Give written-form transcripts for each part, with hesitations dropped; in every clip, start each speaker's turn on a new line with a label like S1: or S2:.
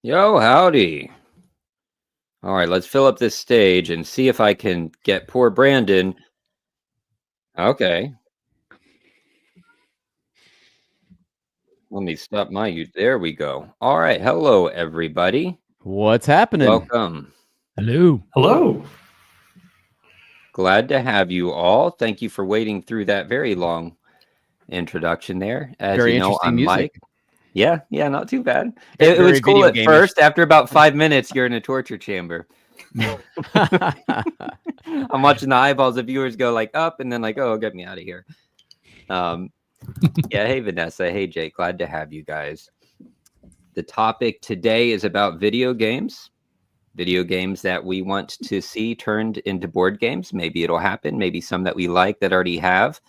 S1: Yo, howdy. All right, let's fill up this stage and see if I can get poor Brandon. Okay. Let me stop my There we go. All right. Hello, everybody.
S2: What's happening?
S1: Welcome.
S3: Hello.
S4: Hello.
S1: Glad to have you all. Thank you for waiting through that very long introduction there. As
S2: Very
S1: you know,
S2: interesting
S1: I'm
S2: music.
S1: Mike. Yeah, not too bad.
S2: Very
S1: It was cool
S2: video
S1: at
S2: game-ish.
S1: first. After about 5 minutes, you're in a torture chamber. I'm watching the eyeballs of viewers go like up and then like, oh, get me out of here. Yeah, hey Vanessa, hey Jake, glad to have you guys. The topic today is about video games that we want to see turned into board games. Maybe it'll happen, maybe some that we like that already have.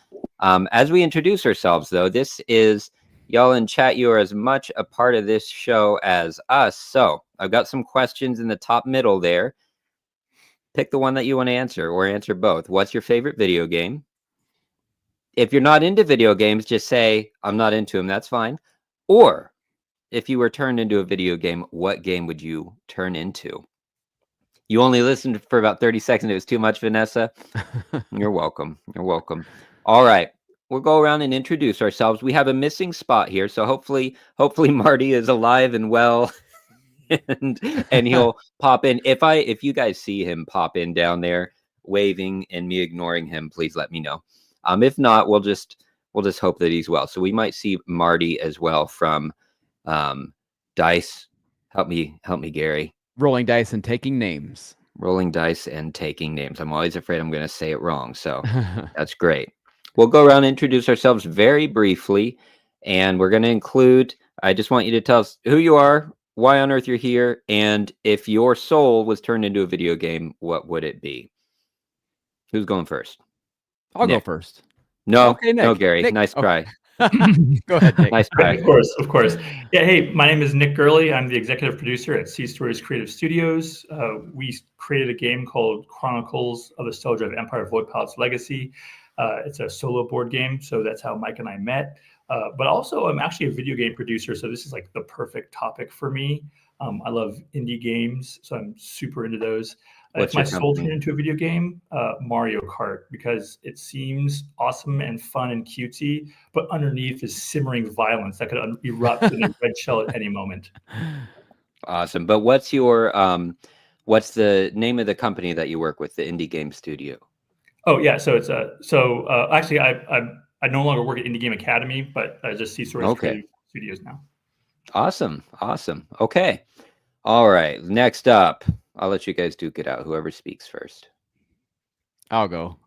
S1: As we introduce ourselves, though, this is y'all in chat. You are as much a part of this show as us. So I've got some questions in the top middle there. Pick the one that you want to answer or answer both. What's your favorite video game? If you're not into video games, just say, I'm not into them. That's fine. Or if you were turned into a video game, what game would you turn into? You only listened for about 30 seconds. It was too much, Vanessa. You're welcome. You're welcome. All right. We'll go around and introduce ourselves. We have a missing spot here. So hopefully Marty is alive and well. and he'll pop in. If you guys see him pop in down there waving and me ignoring him, please let me know. If not, we'll just hope that he's well. So we might see Marty as well from Dice. Help me, Gary.
S2: Rolling dice and taking names.
S1: Rolling dice and taking names. I'm always afraid I'm going to say it wrong. So that's great. We'll go around and introduce ourselves very briefly. And we're going to include, I just want you to tell us who you are, why on earth you're here, and if your soul was turned into a video game, what would it be? Who's going first?
S2: I'll
S1: Nick.
S2: go first.
S1: No,
S2: Okay, Nick.
S1: no, Gary.
S2: Nick.
S1: Nice try.
S2: Go ahead, Nick.
S1: Nice try.
S4: Of course. Yeah, hey, my name is Nick Gurley. I'm the executive producer at Sea Stories Creative Studios. We created a game called Chronicles of the Stellar Empire of Voidpilot's Legacy. It's a solo board game, so that's how Mike and I met. But also, I'm actually a video game producer, so this is like the perfect topic for me. I love indie games, so I'm super into those. If my soul turned into a video game, Mario Kart, because it seems awesome and fun and cutesy, but underneath is simmering violence that could erupt in a red shell at any moment.
S1: Awesome. But what's your what's the name of the company that you work with, the indie game studio?
S4: Oh yeah, so it's actually I no longer work at Indie Game Academy, but I just Sea Stories Creative Studios now.
S1: Awesome. Okay. All right. Next up, I'll let you guys duke it out. Whoever speaks first.
S2: I'll go.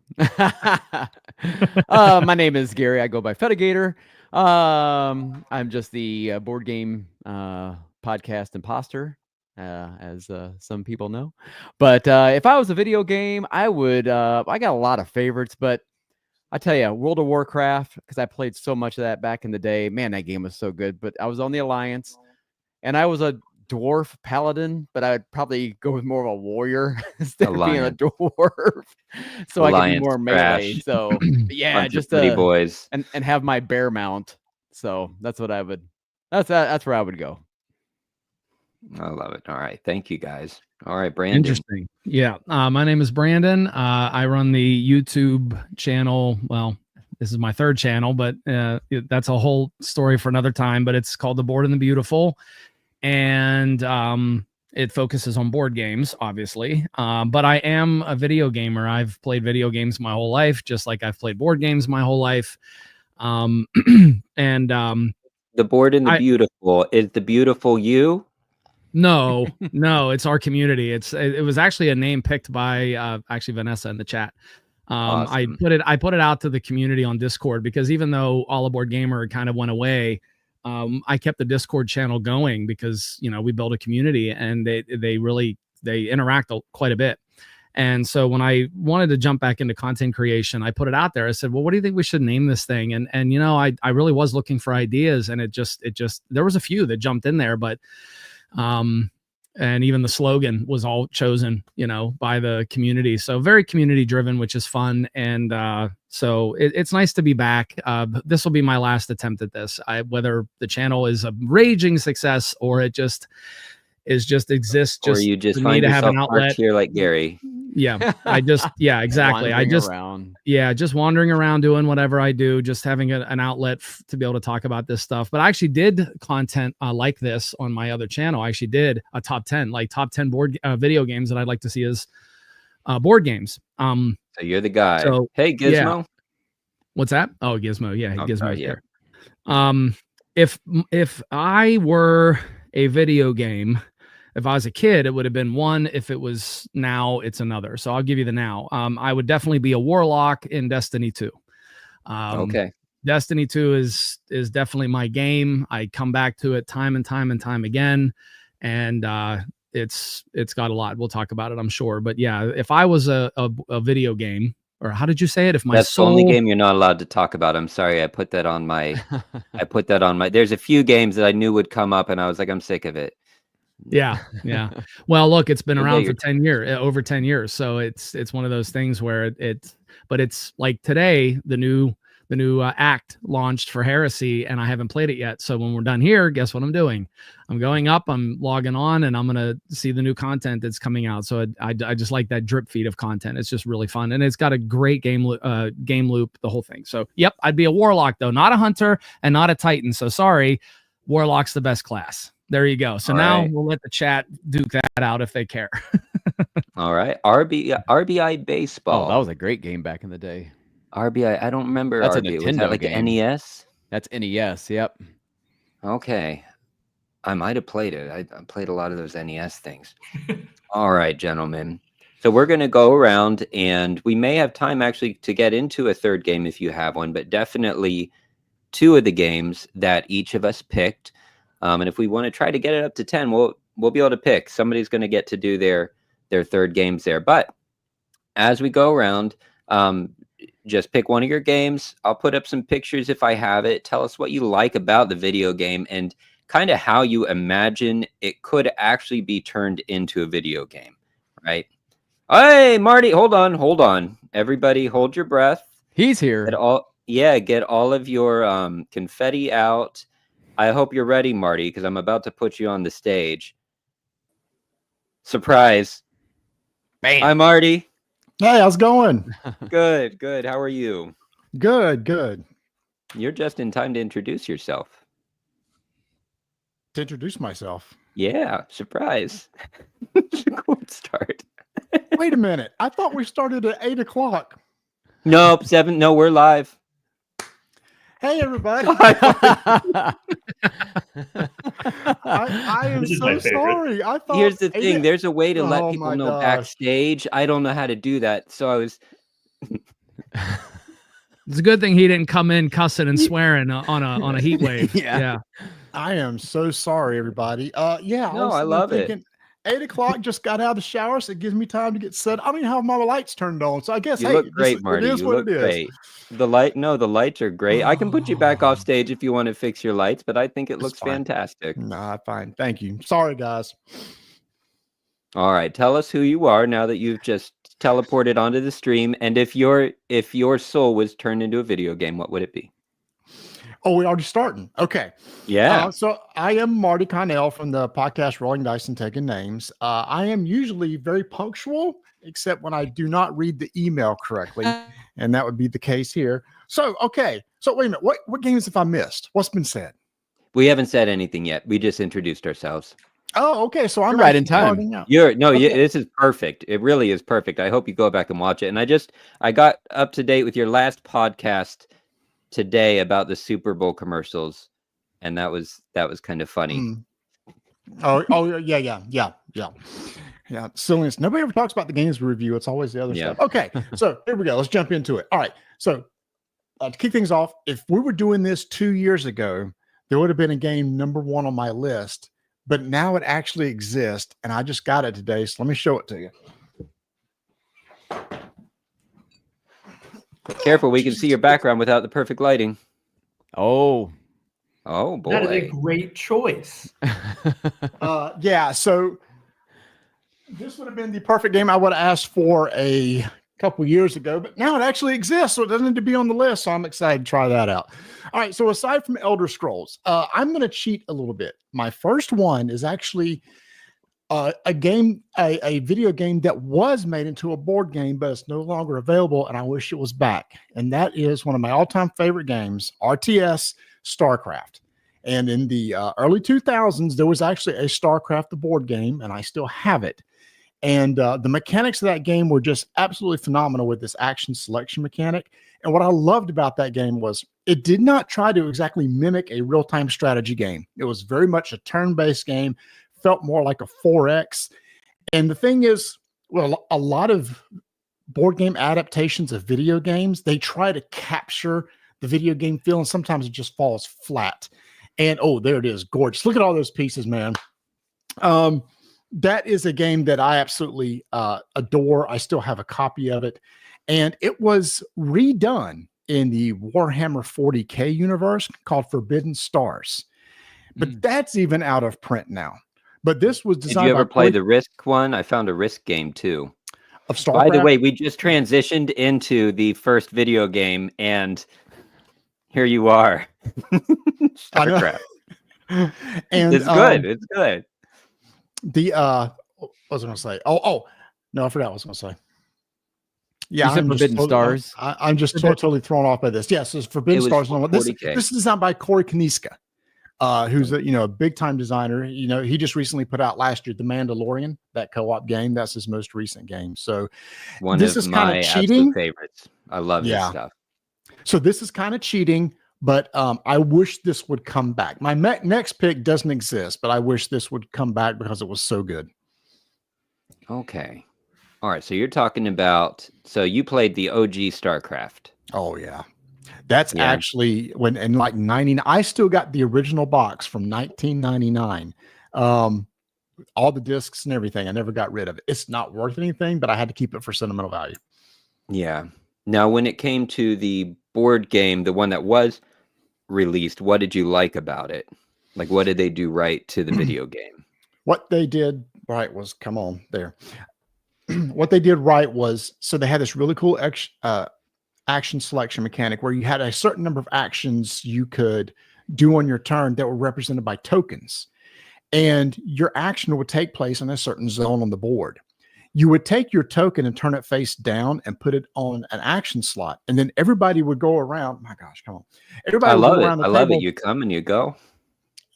S2: My name is Gary. I go by Fetigator. I'm just the board game podcast imposter, as some people know. But if I was a video game, I would. I got a lot of favorites, but I tell you, World of Warcraft, because I played so much of that back in the day. Man, that game was so good. But I was on the Alliance, and I was a dwarf paladin, but I would probably go with more of a warrior instead of being a dwarf, so I could be more melee. So yeah, just
S1: boys
S2: and have my bear mount. So that's what I would. That's where I would go.
S1: I love it. All right, thank you guys. All right, Brandon.
S3: Interesting. Yeah, my name is Brandon. I run the YouTube channel. Well, this is my third channel, but that's a whole story for another time. But it's called The Board and the Beautiful. And it focuses on board games, obviously. But I am a video gamer. I've played video games my whole life, just like I've played board games my whole life.
S1: The Board and the Beautiful, is the beautiful you?
S3: No, it's our community. It was actually a name picked by actually Vanessa in the chat. Awesome. I put it out to the community on Discord, because even though All Aboard Gamer kind of went away, I kept the Discord channel going because, we built a community and they interact quite a bit. And so when I wanted to jump back into content creation, I put it out there. I said, well, what do you think we should name this thing? And I really was looking for ideas, and it just there was a few that jumped in there, but and even the slogan was all chosen, by the community. So very community driven, which is fun. And so it's nice to be back. This will be my last attempt at this. Whether the channel is a raging success or it just is just exists
S1: Or
S3: just
S1: you just
S3: for me
S1: find
S3: to have
S1: yourself
S3: an
S1: parked
S3: outlet.
S1: here like Gary.
S3: Yeah, exactly. I
S2: Wandering
S3: just
S2: around.
S3: yeah, just wandering around doing whatever I do, just having an outlet to be able to talk about this stuff. But I actually did content like this on my other channel. I actually did a top 10 board video games that I'd like to see as board games.
S1: So you're the guy.
S3: So,
S1: hey, Gizmo.
S3: yeah. What's that? Oh, Gizmo. Yeah, Gizmo's
S1: sorry,
S3: here. If I were a video game, if I was a kid, it would have been one. If it was now, it's another. So I'll give you the now. I would definitely be a warlock in Destiny 2.
S1: Okay.
S3: Destiny 2 is definitely my game. I come back to it time and time and time again, and it's got a lot. We'll talk about it, I'm sure. But yeah, if I was a video game, or how did you say it? If my
S1: That's
S3: soul...
S1: the only game you're not allowed to talk about. I'm sorry. I put that on my. There's a few games that I knew would come up, and I was like, I'm sick of it.
S3: Yeah. Well, look, it's been
S1: You'll
S3: around
S1: get
S3: for 10 years, over 10 years. So it's one of those things where but it's like today, the new act launched for Heresy, and I haven't played it yet. So when we're done here, guess what I'm doing? I'm going up, I'm logging on, and I'm going to see the new content that's coming out. So I just like that drip feed of content. It's just really fun. And it's got a great game loop, the whole thing. So, yep, I'd be a warlock though, not a hunter and not a titan. So sorry, warlock's the best class. There you go. So now we'll let the chat duke that out if they care.
S1: All right. RBI Baseball.
S2: Oh, that was a great game back in the day.
S1: RBI. I don't remember.
S2: That's a
S1: RBI. Was
S2: Nintendo
S1: that like
S2: game.
S1: NES?
S2: That's NES. Yep.
S1: Okay. I might have played it. I played a lot of those NES things. All right, gentlemen. So we're going to go around, and we may have time actually to get into a third game if you have one, but definitely two of the games that each of us picked. And if we want to try to get it up to 10, we'll be able to pick. Somebody's going to get to do their third games there. But as we go around, just pick one of your games. I'll put up some pictures if I have it. Tell us what you like about the video game and kind of how you imagine it could actually be turned into a video game, right? Hey, Marty, hold on. Everybody hold your breath.
S2: He's here.
S1: Get all of your confetti out. I hope you're ready, Marty, because I'm about to put you on the stage. Surprise.
S2: Bam.
S1: Hi, Marty.
S5: Hey, how's it going?
S1: Good. How are you?
S5: Good.
S1: You're just in time to introduce yourself.
S5: To introduce myself.
S1: Yeah, surprise. It's a cool start.
S5: Wait a minute. I thought we started at 8 o'clock.
S1: Nope, 7. No, we're live.
S5: Hey, everybody.
S2: I
S5: am
S4: This is
S5: so
S4: my favorite.
S5: sorry. I thought
S1: Here's the thing. There's a way to let
S5: Oh
S1: people
S5: my
S1: know
S5: gosh.
S1: backstage. I don't know how to do that. So I was...
S3: It's a good thing he didn't come in cussing and swearing on a heat wave.
S2: Yeah.
S5: I am so sorry, everybody. Yeah.
S1: No, I
S5: was
S1: love it.
S5: thinking 8 o'clock, just got out of the shower, so it gives me time to get set. I don't even have my lights turned on. So I guess,
S1: You
S5: hey,
S1: look great, Marty.
S5: It is
S1: You
S5: what
S1: look
S5: it is.
S1: great. The lights are great. I can put you back off stage if you want to fix your lights, but I think it
S5: It's
S1: looks
S5: fine.
S1: fantastic.
S5: Nah, fine. Thank you. Sorry, guys.
S1: All right, tell us who you are now that you've just teleported onto the stream, and if your soul was turned into a video game, what would it be?
S5: Oh, we're already starting. Okay.
S1: Yeah.
S5: So I am Marty Connell from the podcast Rolling Dice and Taking Names. I am usually very punctual, except when I do not read the email correctly, and that would be the case here. So, okay. So wait a minute. What games have I missed? What's been said?
S1: We haven't said anything yet. We just introduced ourselves.
S5: Oh, okay. So I'm
S2: You're right in
S5: actually
S2: time.
S5: starting out.
S1: Okay.
S5: Okay.
S1: This is perfect. It really is perfect. I hope you go back and watch it. And I got up to date with your last podcast today about the Super Bowl commercials, and that was kind of funny.
S5: Mm. Oh, yeah. Silliness. Nobody ever talks about the games we review. It's always the other
S1: Yeah.
S5: stuff. Okay, so here we go. Let's jump into it. All right. So to kick things off, if we were doing this 2 years ago, there would have been a game number 1 on my list, but now it actually exists, and I just got it today. So let me show it to you.
S1: Careful, we can see your background without the perfect lighting.
S2: Oh.
S1: Oh boy.
S4: That is a great choice.
S5: Yeah. So this would have been the perfect game I would have asked for a couple years ago, but now it actually exists, so it doesn't need to be on the list. So I'm excited to try that out. All right. So aside from Elder Scrolls, I'm going to cheat a little bit. My first one is actually a video game that was made into a board game, but it's no longer available, and I wish it was back. And that is one of my all-time favorite games, RTS StarCraft. And in the early 2000s, there was actually a StarCraft the board game, and I still have it. And the mechanics of that game were just absolutely phenomenal with this action selection mechanic. And what I loved about that game was it did not try to exactly mimic a real-time strategy game. It was very much a turn-based game, felt more like a 4X. And the thing is, well, a lot of board game adaptations of video games, they try to capture the video game feel, and sometimes it just falls flat. And oh, there it is, gorgeous. Look at all those pieces, man. That is a game that I absolutely adore. I still have a copy of it. And it was redone in the Warhammer 40K universe called Forbidden Stars. But that's even out of print now. But this was designed.
S1: Did you ever play the Risk one? I found a Risk game too.
S5: Of StarCraft?
S1: By the way, we just transitioned into the first video game, and here you are. StarCraft.
S5: And
S1: it's good. It's good.
S5: What was I going to say? Oh, no, I forgot what I was going to say. Yeah,
S2: I'm Forbidden Stars.
S5: I'm just totally thrown off by this. Yes, it's Forbidden Stars. This is designed by Corey Kaniska, who's a big time designer. He just recently put out last year The Mandalorian, that co-op game. That's his most recent game. So
S1: this is my absolute favorites. I love this stuff.
S5: So this is kind of cheating, but I wish this would come back. My next pick doesn't exist, but I wish this would come back because it was so good.
S1: Okay. All right. So you're talking about, so you played the OG StarCraft.
S5: Oh, yeah. That's actually when in like 99, I still got the original box from 1999. All the discs and everything. I never got rid of it. It's not worth anything, but I had to keep it for sentimental value.
S1: Yeah. Now, when it came to the board game, the one that was released, what did you like about it? Like, what did they do right to the video game?
S5: What they did right was, come on there. What they did right was, so they had this really cool action selection mechanic where you had a certain number of actions you could do on your turn that were represented by tokens. And your action would take place in a certain zone on the board. You would take your token and turn it face down and put it on an action slot. And then everybody would go around. My gosh, come on. Everybody would go around the table.
S1: I love it. You come and you go.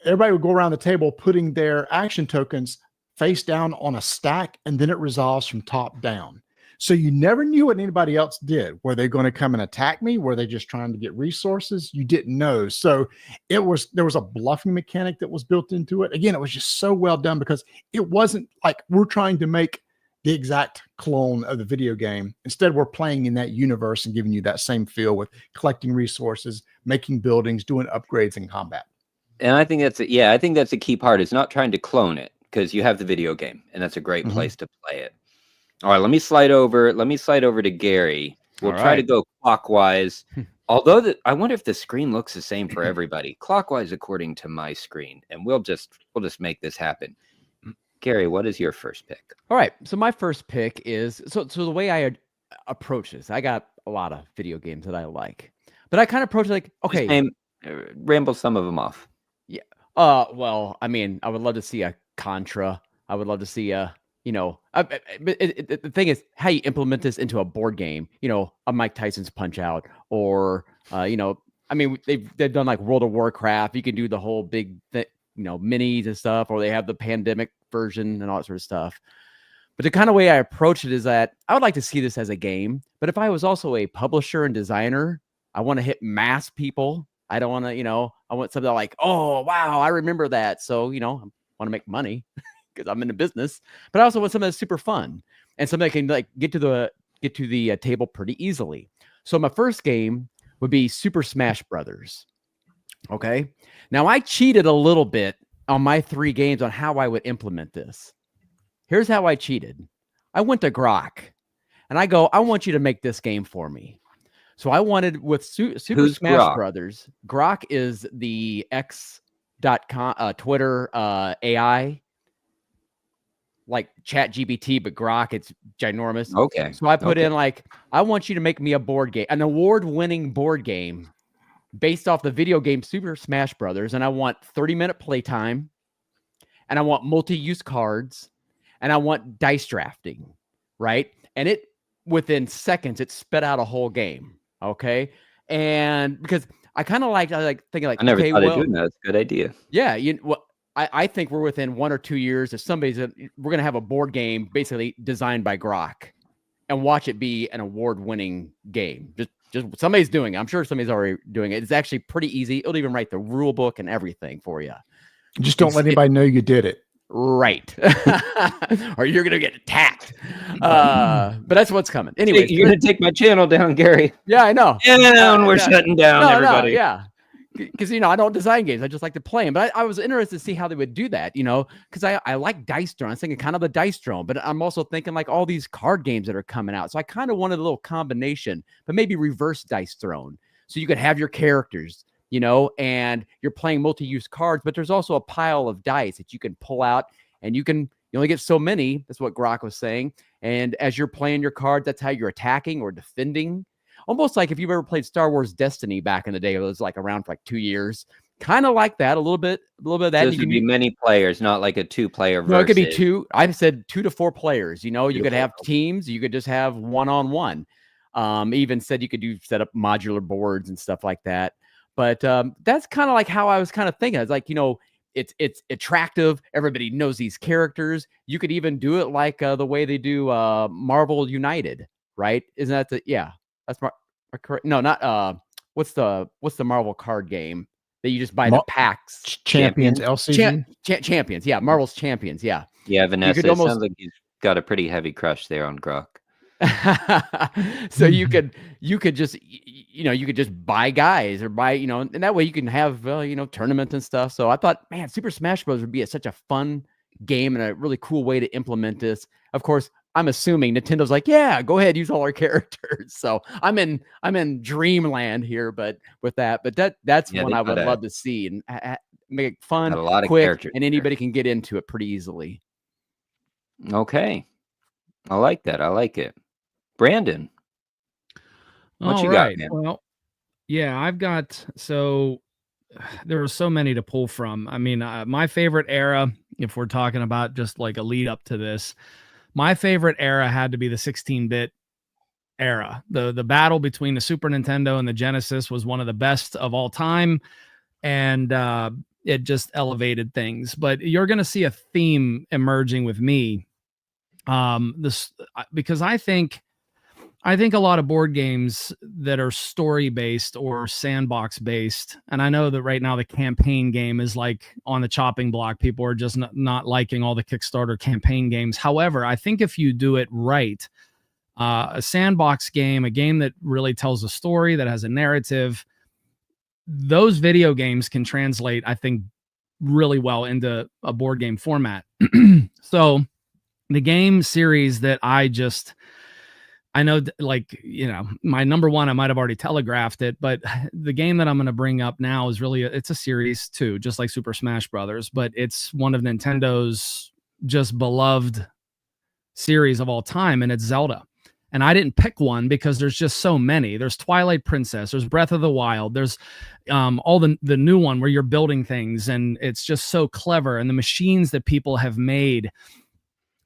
S5: Everybody would go around the table putting their action tokens face down on a stack, and then it resolves from top down. So you never knew what anybody else did. Were they going to come and attack me? Were they just trying to get resources? You didn't know. So there was a bluffing mechanic that was built into it. Again, it was just so well done because it wasn't like we're trying to make the exact clone of the video game. Instead, we're playing in that universe and giving you that same feel with collecting resources, making buildings, doing upgrades in combat.
S1: And I think that's I think that's a key part. It's not trying to clone it, because you have the video game, and that's a great place to play it. All right, let me slide over to Gary. We'll try to go clockwise. Although I wonder if the screen looks the same for everybody. Clockwise according to my screen, and we'll just make this happen. Gary, what is your first pick?
S2: All right, so my first pick is so the way I approach this. I got a lot of video games that I like, but I kind of approach it like, okay,
S1: ramble some of them off.
S2: Yeah. Well, I mean, I would love to see a Contra. I would love to see the thing is how you implement this into a board game, a Mike Tyson's Punch Out, or I mean, they've done like World of Warcraft. You can do the whole big minis and stuff, or they have the pandemic version and all that sort of stuff. But the kind of way I approach it is that I would like to see this as a game, but if I was also a publisher and designer, I want to hit mass people. I don't want to, I want something like, oh wow, I remember that. So I want to make money because I'm in the business, but I also want something that's super fun and something that can like get to the table pretty easily. So my first game would be Super Smash Brothers. Okay. Now I cheated a little bit on my 3 games on how I would implement this. Here's how I cheated. I went to Grok and I go, I want you to make this game for me. So I wanted with Super Smash
S1: Grok?
S2: Brothers. Grok is the X.com Twitter AI, like ChatGPT, but Grok, it's ginormous.
S1: Okay.
S2: So I put in like, I want you to make me a board game, an award-winning board game based off the video game Super Smash Brothers, and I want 30-minute playtime, and I want multi-use cards, and I want dice drafting, right? And it within seconds it spit out a whole game. Okay, and because I like thinking like,
S1: I never
S2: okay,
S1: thought of
S2: well,
S1: doing that. It's a good idea.
S2: yeah, I think we're within 1 or 2 years if we're gonna have a board game basically designed by Grok and watch it be an award-winning game. Just somebody's doing it. I'm sure somebody's already doing it. It's actually pretty easy. It'll even write the rule book and everything for you.
S5: Just don't let anybody know you did it.
S2: Right. Or you're going to get attacked. But that's what's coming. Anyway,
S1: You're going to take my channel down, Gary.
S2: Yeah, I know.
S1: Down. We're shutting down, everybody.
S2: No, yeah. Because, I don't design games. I just like to play them. But I was interested to see how they would do that, because I like Dice Throne. I was thinking kind of a Dice Throne, but I'm also thinking like all these card games that are coming out. So I kind of wanted a little combination, but maybe reverse Dice Throne. So you could have your characters, and you're playing multi-use cards, but there's also a pile of dice that you can pull out, and you only get so many. That's what Grok was saying. And as you're playing your cards, that's how you're attacking or defending. Almost like if you've ever played Star Wars Destiny back in the day, it was like around for like 2 years. Kind of like that, a little bit of that.
S1: So this would be many players, not like a 2-player versus.
S2: No, it could be 2. I said 2 to 4 players. You could have teams. You could just have one-on-one. Even said you could set up modular boards and stuff like that. But that's kind of like how I was kind of thinking. It's like, it's attractive. Everybody knows these characters. You could even do it like the way they do Marvel United, right? Isn't that that's correct? No, not what's the Marvel card game that you just buy the packs?
S5: Champions LCG?
S2: Champions, yeah. Marvel's Champions, yeah.
S1: Yeah, Vanessa, it sounds like he's got a pretty heavy crush there on Grok.
S2: So you could just you could just buy guys or buy and that way you can have tournaments and stuff. So I thought, man, Super Smash Bros would be such a fun game and a really cool way to implement this. Of course, I'm assuming Nintendo's like, yeah, go ahead, use all our characters. So I'm in dreamland here, but with that's one I would love to see and make it fun,
S1: a lot of
S2: quick,
S1: characters
S2: and anybody can get into it pretty easily.
S1: Okay, I like that. I like it. Brandon, what you
S3: got,
S1: man?
S3: Well, yeah, I've got, so there are so many to pull from. I mean, my favorite era, if we're talking about just like a lead up to this, my favorite era had to be the 16-bit era. The battle between the Super Nintendo and the Genesis was one of the best of all time, and it just elevated things. But you're going to see a theme emerging with me, because I think a lot of board games that are story based or sandbox based, and I know that right now the campaign game is like on the chopping block. People are just not liking all the Kickstarter campaign games. However, I think if you do it right, a sandbox game, a game that really tells a story, that has a narrative, those video games can translate, I think, really well into a board game format. So the game series that I know, like, my number one, I might have already telegraphed it, but the game that I'm going to bring up now is really, it's a series too, just like Super Smash Brothers, but it's one of Nintendo's just beloved series of all time, and it's Zelda. And I didn't pick one because there's just so many. There's Twilight Princess, there's Breath of the Wild, there's all the new one where you're building things, and it's just so clever. And the machines that people have made.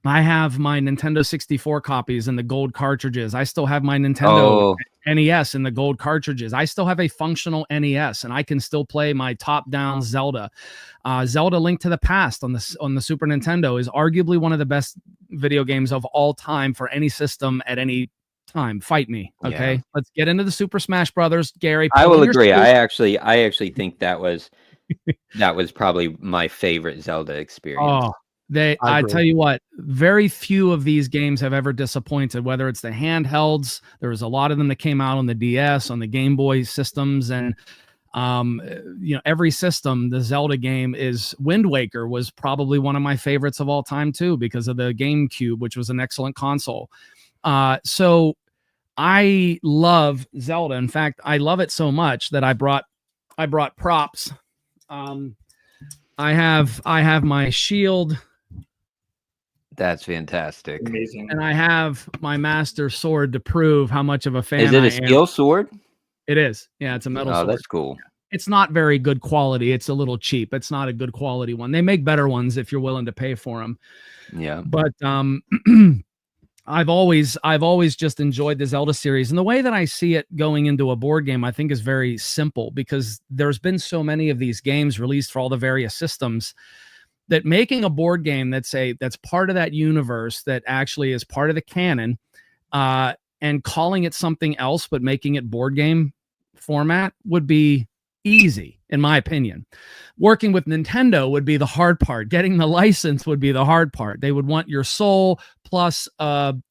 S3: I have my Nintendo 64 copies and the gold cartridges. I still have my Nintendo NES and the gold cartridges. I still have a functional NES, and I can still play my top-down Zelda. Zelda: Link to the Past on the Super Nintendo is arguably one of the best video games of all time for any system at any time. Fight me, okay? Yeah. Let's get into the Super Smash Brothers, Gary.
S1: I will agree. I actually think that was probably my favorite Zelda experience.
S3: Oh. I tell you what, very few of these games have ever disappointed, whether it's the handhelds. There was a lot of them that came out on the DS, on the Game Boy systems, and every system, the Zelda game Wind Waker was probably one of my favorites of all time too, because of the GameCube, which was an excellent console. So I love Zelda. In fact, I love it so much that I brought props. I have my shield.
S1: That's fantastic.
S4: Amazing.
S3: And I have my master sword to prove how much of a fan I am.
S1: Is it a steel sword?
S3: It is. Yeah, it's a metal sword.
S1: Oh, that's cool.
S3: it's not very good quality. It's a little cheap. It's not a good quality one. They make better ones if you're willing to pay for them.
S1: Yeah.
S3: But I've always just enjoyed the Zelda series, and the way that I see it going into a board game, I think is very simple, because there's been so many of these games released for all the various systems that making a board game that's part of that universe, that actually is part of the canon, and calling it something else but making it board game format would be easy, in my opinion. Working with Nintendo would be the hard part. Getting the license would be the hard part. They would want your soul plus $8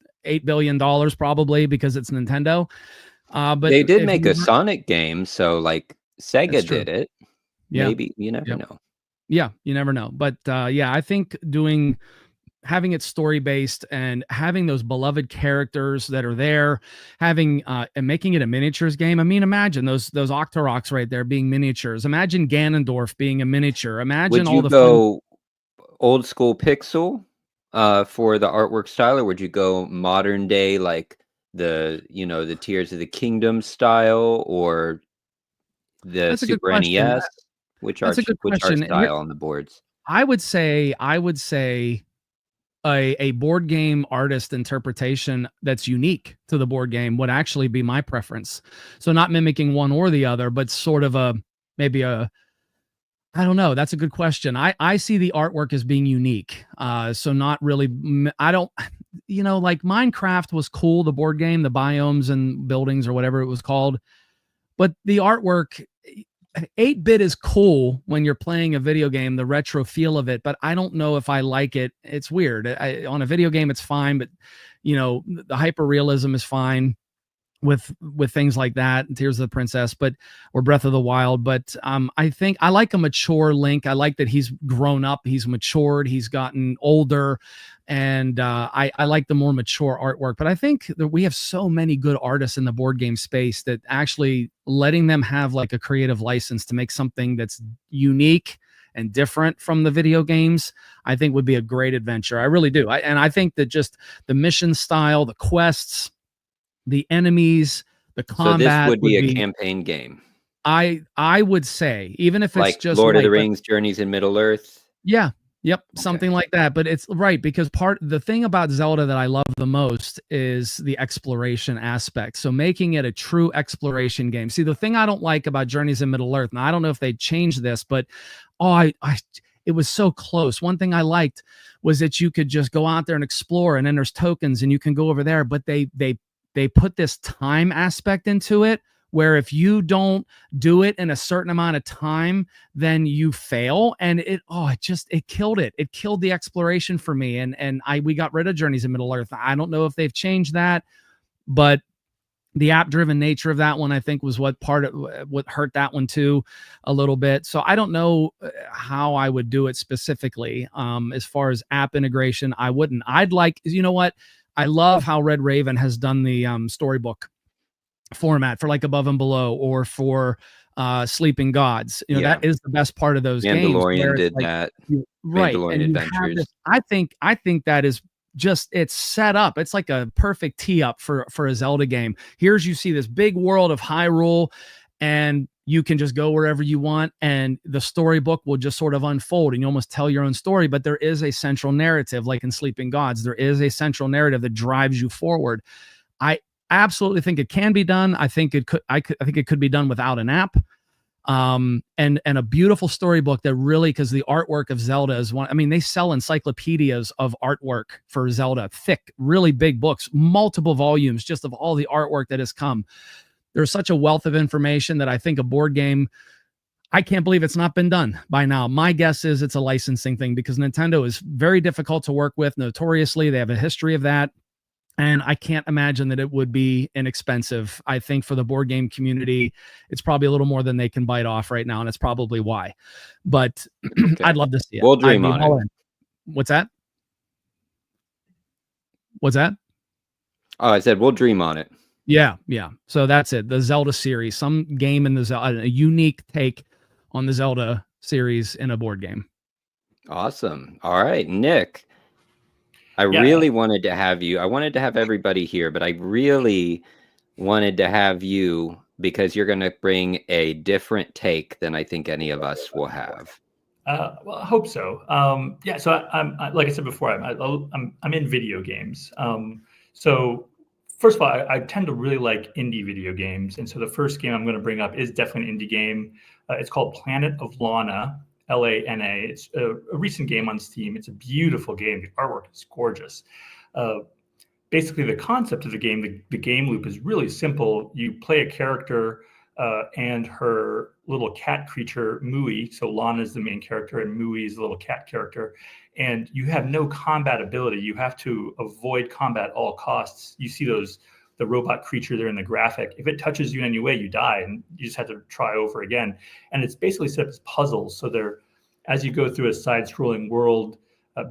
S3: billion probably, because it's Nintendo. But
S1: they did make a Sonic game, so like Sega did it.
S3: Yeah.
S1: Maybe, you never know.
S3: Yeah, you never know. But yeah, I think having it story based and having those beloved characters that are there, having and making it a miniatures game. I mean, imagine those Octoroks right there being miniatures. Imagine Ganondorf being a miniature. Imagine
S1: would you go old school pixel for the artwork style, or would you go modern day, like the Tears of the Kingdom style, or the Super NES? Which art style on the boards?
S3: I would say a board game artist interpretation that's unique to the board game would actually be my preference. So not mimicking one or the other, but sort of I don't know. That's a good question. I see the artwork as being unique. So not really, like Minecraft was cool, the board game, the biomes and buildings or whatever it was called. But the artwork, 8-bit is cool when you're playing a video game, the retro feel of it, but I don't know if I like it. It's weird. On a video game, it's fine, but the hyper realism is fine with things like that, Tears of the Princess, or Breath of the Wild. But I think I like a mature Link. I like that he's grown up, he's matured, he's gotten older, and I like the more mature artwork. But I think that we have so many good artists in the board game space that actually letting them have like a creative license to make something that's unique and different from the video games, I think would be a great adventure. I really do. And I think that just the mission style, the quests, the enemies, the combat.
S1: So this would be a campaign game.
S3: I would say, even if it's
S1: like
S3: just
S1: Lord of the Rings, Journeys in Middle Earth.
S3: Yeah. Yep. Something like that. But it's right, because the thing about Zelda that I love the most is the exploration aspect. So making it a true exploration game. See, the thing I don't like about Journeys in Middle Earth, and I don't know if they changed this, but it was so close. One thing I liked was that you could just go out there and explore, and then there's tokens and you can go over there, but they put this time aspect into it, where if you don't do it in a certain amount of time, then you fail. And it killed it. It killed the exploration for me. And we got rid of Journeys in Middle Earth. I don't know if they've changed that, but the app driven nature of that one, I think, was what hurt that one too a little bit. So I don't know how I would do it specifically. As far as app integration, I wouldn't. You know what? I love how Red Raven has done the storybook format for like Above and Below, or for Sleeping Gods. That is the best part of those games.
S1: Mandalorian did that.
S3: Right.
S1: Mandalorian Adventures.
S3: I think that is just, it's set up. It's like a perfect tee up for a Zelda game. You see this big world of Hyrule, and you can just go wherever you want, and the storybook will just sort of unfold, and you almost tell your own story. But there is a central narrative, like in Sleeping Gods. There is a central narrative that drives you forward. I absolutely think it can be done. I think it could be done without an app, and a beautiful storybook that really, because the artwork of Zelda is one. I mean, they sell encyclopedias of artwork for Zelda, thick, really big books, multiple volumes just of all the artwork that has come. There's such a wealth of information that I think a board game, I can't believe it's not been done by now. My guess is it's a licensing thing, because Nintendo is very difficult to work with. Notoriously, they have a history of that. And I can't imagine that it would be inexpensive. I think for the board game community, it's probably a little more than they can bite off right now, and it's probably why. But okay. I'd love to see it.
S1: We'll dream on it.
S3: What's that? What's that?
S1: Oh, I said we'll dream on it.
S3: Yeah. So that's it. The Zelda series, some game in the Zelda, a unique take on the Zelda series in a board game.
S1: Awesome. All right, Nick. I really wanted to have you. I wanted to have everybody here, but I really wanted to have you because you're going to bring a different take than I think any of us will have.
S4: Well, I hope so. Yeah. So like I said before, I'm in video games. So first of all, I tend to really like indie video games, and so the first game I'm going to bring up is definitely an indie game. It's called Planet of Lana, Lana. It's a recent game on Steam. It's a beautiful game. The artwork is gorgeous. Basically, the concept of the game, the game loop is really simple. You play a character and her little cat creature, Mui. So Lana is the main character, and Mui is the little cat character. And you have no combat ability. You have to avoid combat at all costs. You see the robot creature there in the graphic. If it touches you in any way, you die, and you just have to try over again. And it's basically set up as puzzles. So as you go through a side-scrolling world,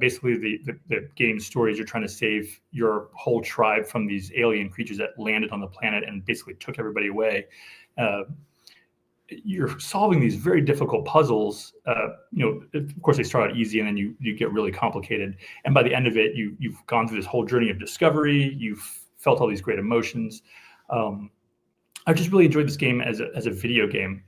S4: basically the game stories, you're trying to save your whole tribe from these alien creatures that landed on the planet and basically took everybody away. You're solving these very difficult puzzles. Of course, they start out easy and then you get really complicated. And by the end of it, you've gone through this whole journey of discovery. You've felt all these great emotions. I just really enjoyed this game as a video game.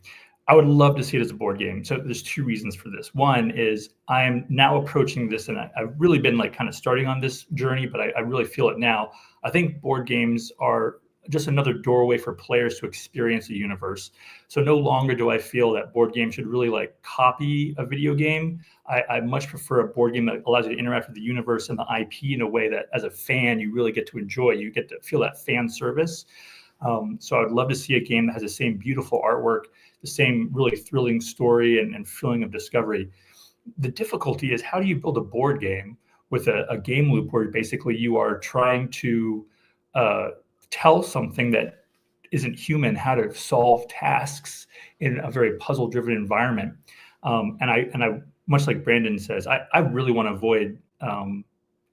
S4: I would love to see it as a board game. So there's two reasons for this. One is I am now approaching this, and I've really been like kind of starting on this journey, but I really feel it now. I think board games are just another doorway for players to experience a universe. So no longer do I feel that board games should really like copy a video game. I much prefer a board game that allows you to interact with the universe and the IP in a way that as a fan, you really get to enjoy. You get to feel that fan service. So I would love to see a game that has the same beautiful artwork, the same really thrilling story and feeling of discovery. The difficulty is, how do you build a board game with a game loop where basically you are trying to tell something that isn't human how to solve tasks in a very puzzle-driven environment. And I much like Brandon says, I really want to avoid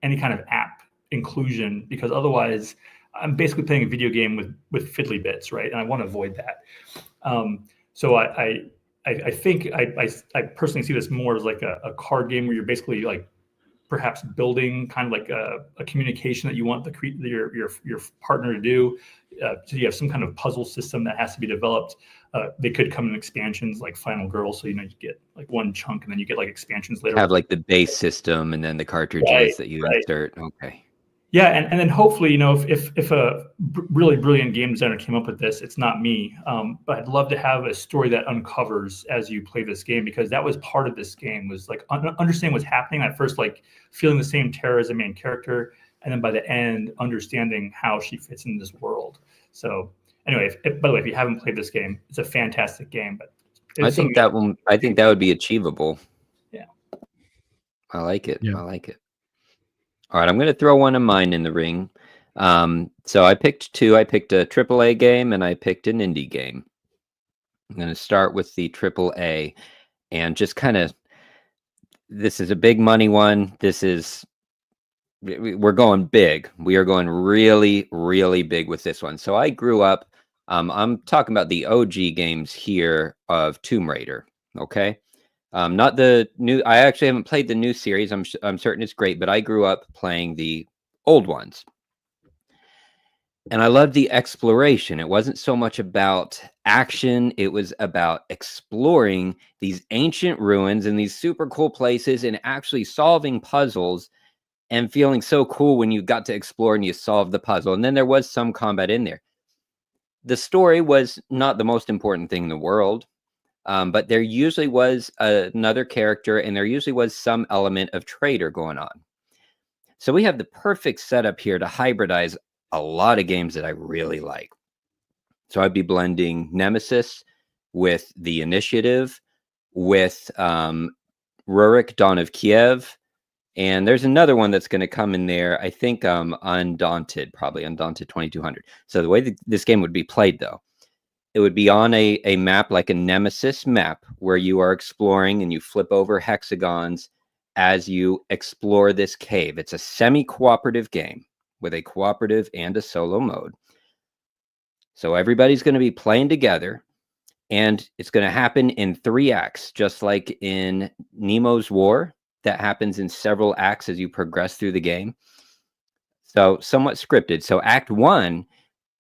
S4: any kind of app inclusion, because otherwise I'm basically playing a video game with fiddly bits, right? And I want to avoid that. So I think I personally see this more as like a card game where you're basically like perhaps building kind of like a communication that you want your partner to do. So you have some kind of puzzle system that has to be developed. They could come in expansions like Final Girl, so you get like one chunk and then you get like expansions later.
S1: Have like the base system and then the cartridges that you insert. Okay.
S4: Yeah, and then hopefully, if a really brilliant game designer came up with this, it's not me. But I'd love to have a story that uncovers as you play this game, because that was part of this game, was like understanding what's happening. At first, like feeling the same terror as the main character, and then by the end, understanding how she fits in this world. So anyway, by the way, if you haven't played this game, it's a fantastic game. But
S1: I think that would be achievable.
S4: Yeah,
S1: I like it.
S3: Yeah.
S1: I like it. All right, I'm going to throw one of mine in the ring. So I picked two. I picked a AAA game and I picked an indie game. I'm going to start with the AAA, and just kind of, this is a big money one. We're going big. We are going really, really big with this one. So I grew up, I'm talking about the OG games here of Tomb Raider. Okay. Not the new. I actually haven't played the new series. I'm certain it's great, but I grew up playing the old ones, and I loved the exploration. It wasn't so much about action; it was about exploring these ancient ruins and these super cool places, and actually solving puzzles, and feeling so cool when you got to explore and you solved the puzzle. And then there was some combat in there. The story was not the most important thing in the world. But there usually was another character, and there usually was some element of traitor going on. So we have the perfect setup here to hybridize a lot of games that I really like. So I'd be blending Nemesis with The Initiative, with Rurik, Dawn of Kiev, and there's another one that's going to come in there. I think Undaunted, probably Undaunted 2200. So the way this game would be played, though, it would be on a map like a Nemesis map where you are exploring and you flip over hexagons as you explore this cave. It's a semi-cooperative game with a cooperative and a solo mode. So everybody's going to be playing together, and it's going to happen in 3 acts, just like in Nemo's War. That happens in several acts as you progress through the game. So somewhat scripted. So Act 1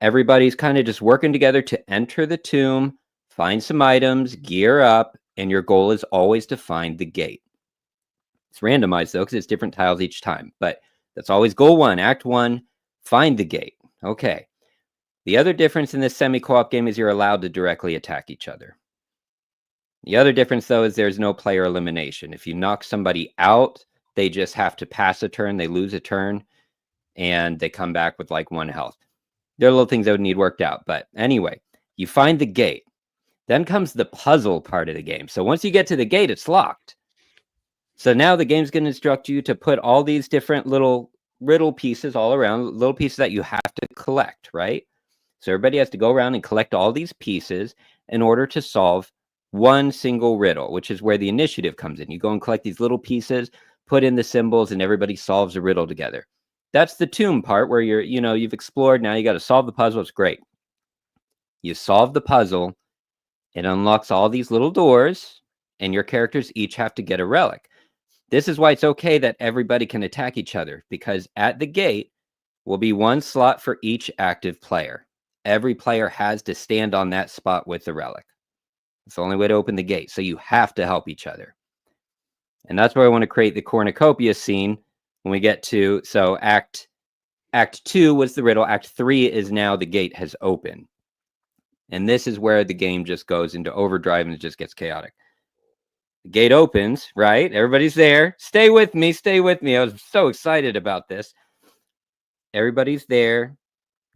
S1: Everybody's kind of just working together to enter the tomb, find some items, gear up, and your goal is always to find the gate. It's randomized though, because it's different tiles each time, but that's always goal 1, act 1, find the gate. Okay. The other difference in this semi-co-op game is you're allowed to directly attack each other. The other difference though is there's no player elimination. If you knock somebody out, they just have to pass a turn, they lose a turn, and they come back with like 1 health. There are little things that would need worked out, but anyway, you find the gate. Then comes the puzzle part of the game. So once you get to the gate, it's locked. So now the game's going to instruct you to put all these different little riddle pieces all around, little pieces that you have to collect, right? So everybody has to go around and collect all these pieces in order to solve one single riddle, which is where the initiative comes in. You go and collect these little pieces, put in the symbols, and everybody solves a riddle together. That's the tomb part where you've explored. Now you got to solve the puzzle. It's great. You solve the puzzle. It unlocks all these little doors, and your characters each have to get a relic. This is why it's okay that everybody can attack each other, because at the gate will be 1 slot for each active player. Every player has to stand on that spot with the relic. It's the only way to open the gate. So you have to help each other. And that's where I want to create the cornucopia scene when we get to, so act 2 was the riddle. Act 3 is now the gate has opened. And this is where the game just goes into overdrive and it just gets chaotic. The gate opens, right? Everybody's there. Stay with me. Stay with me. I was so excited about this. Everybody's there.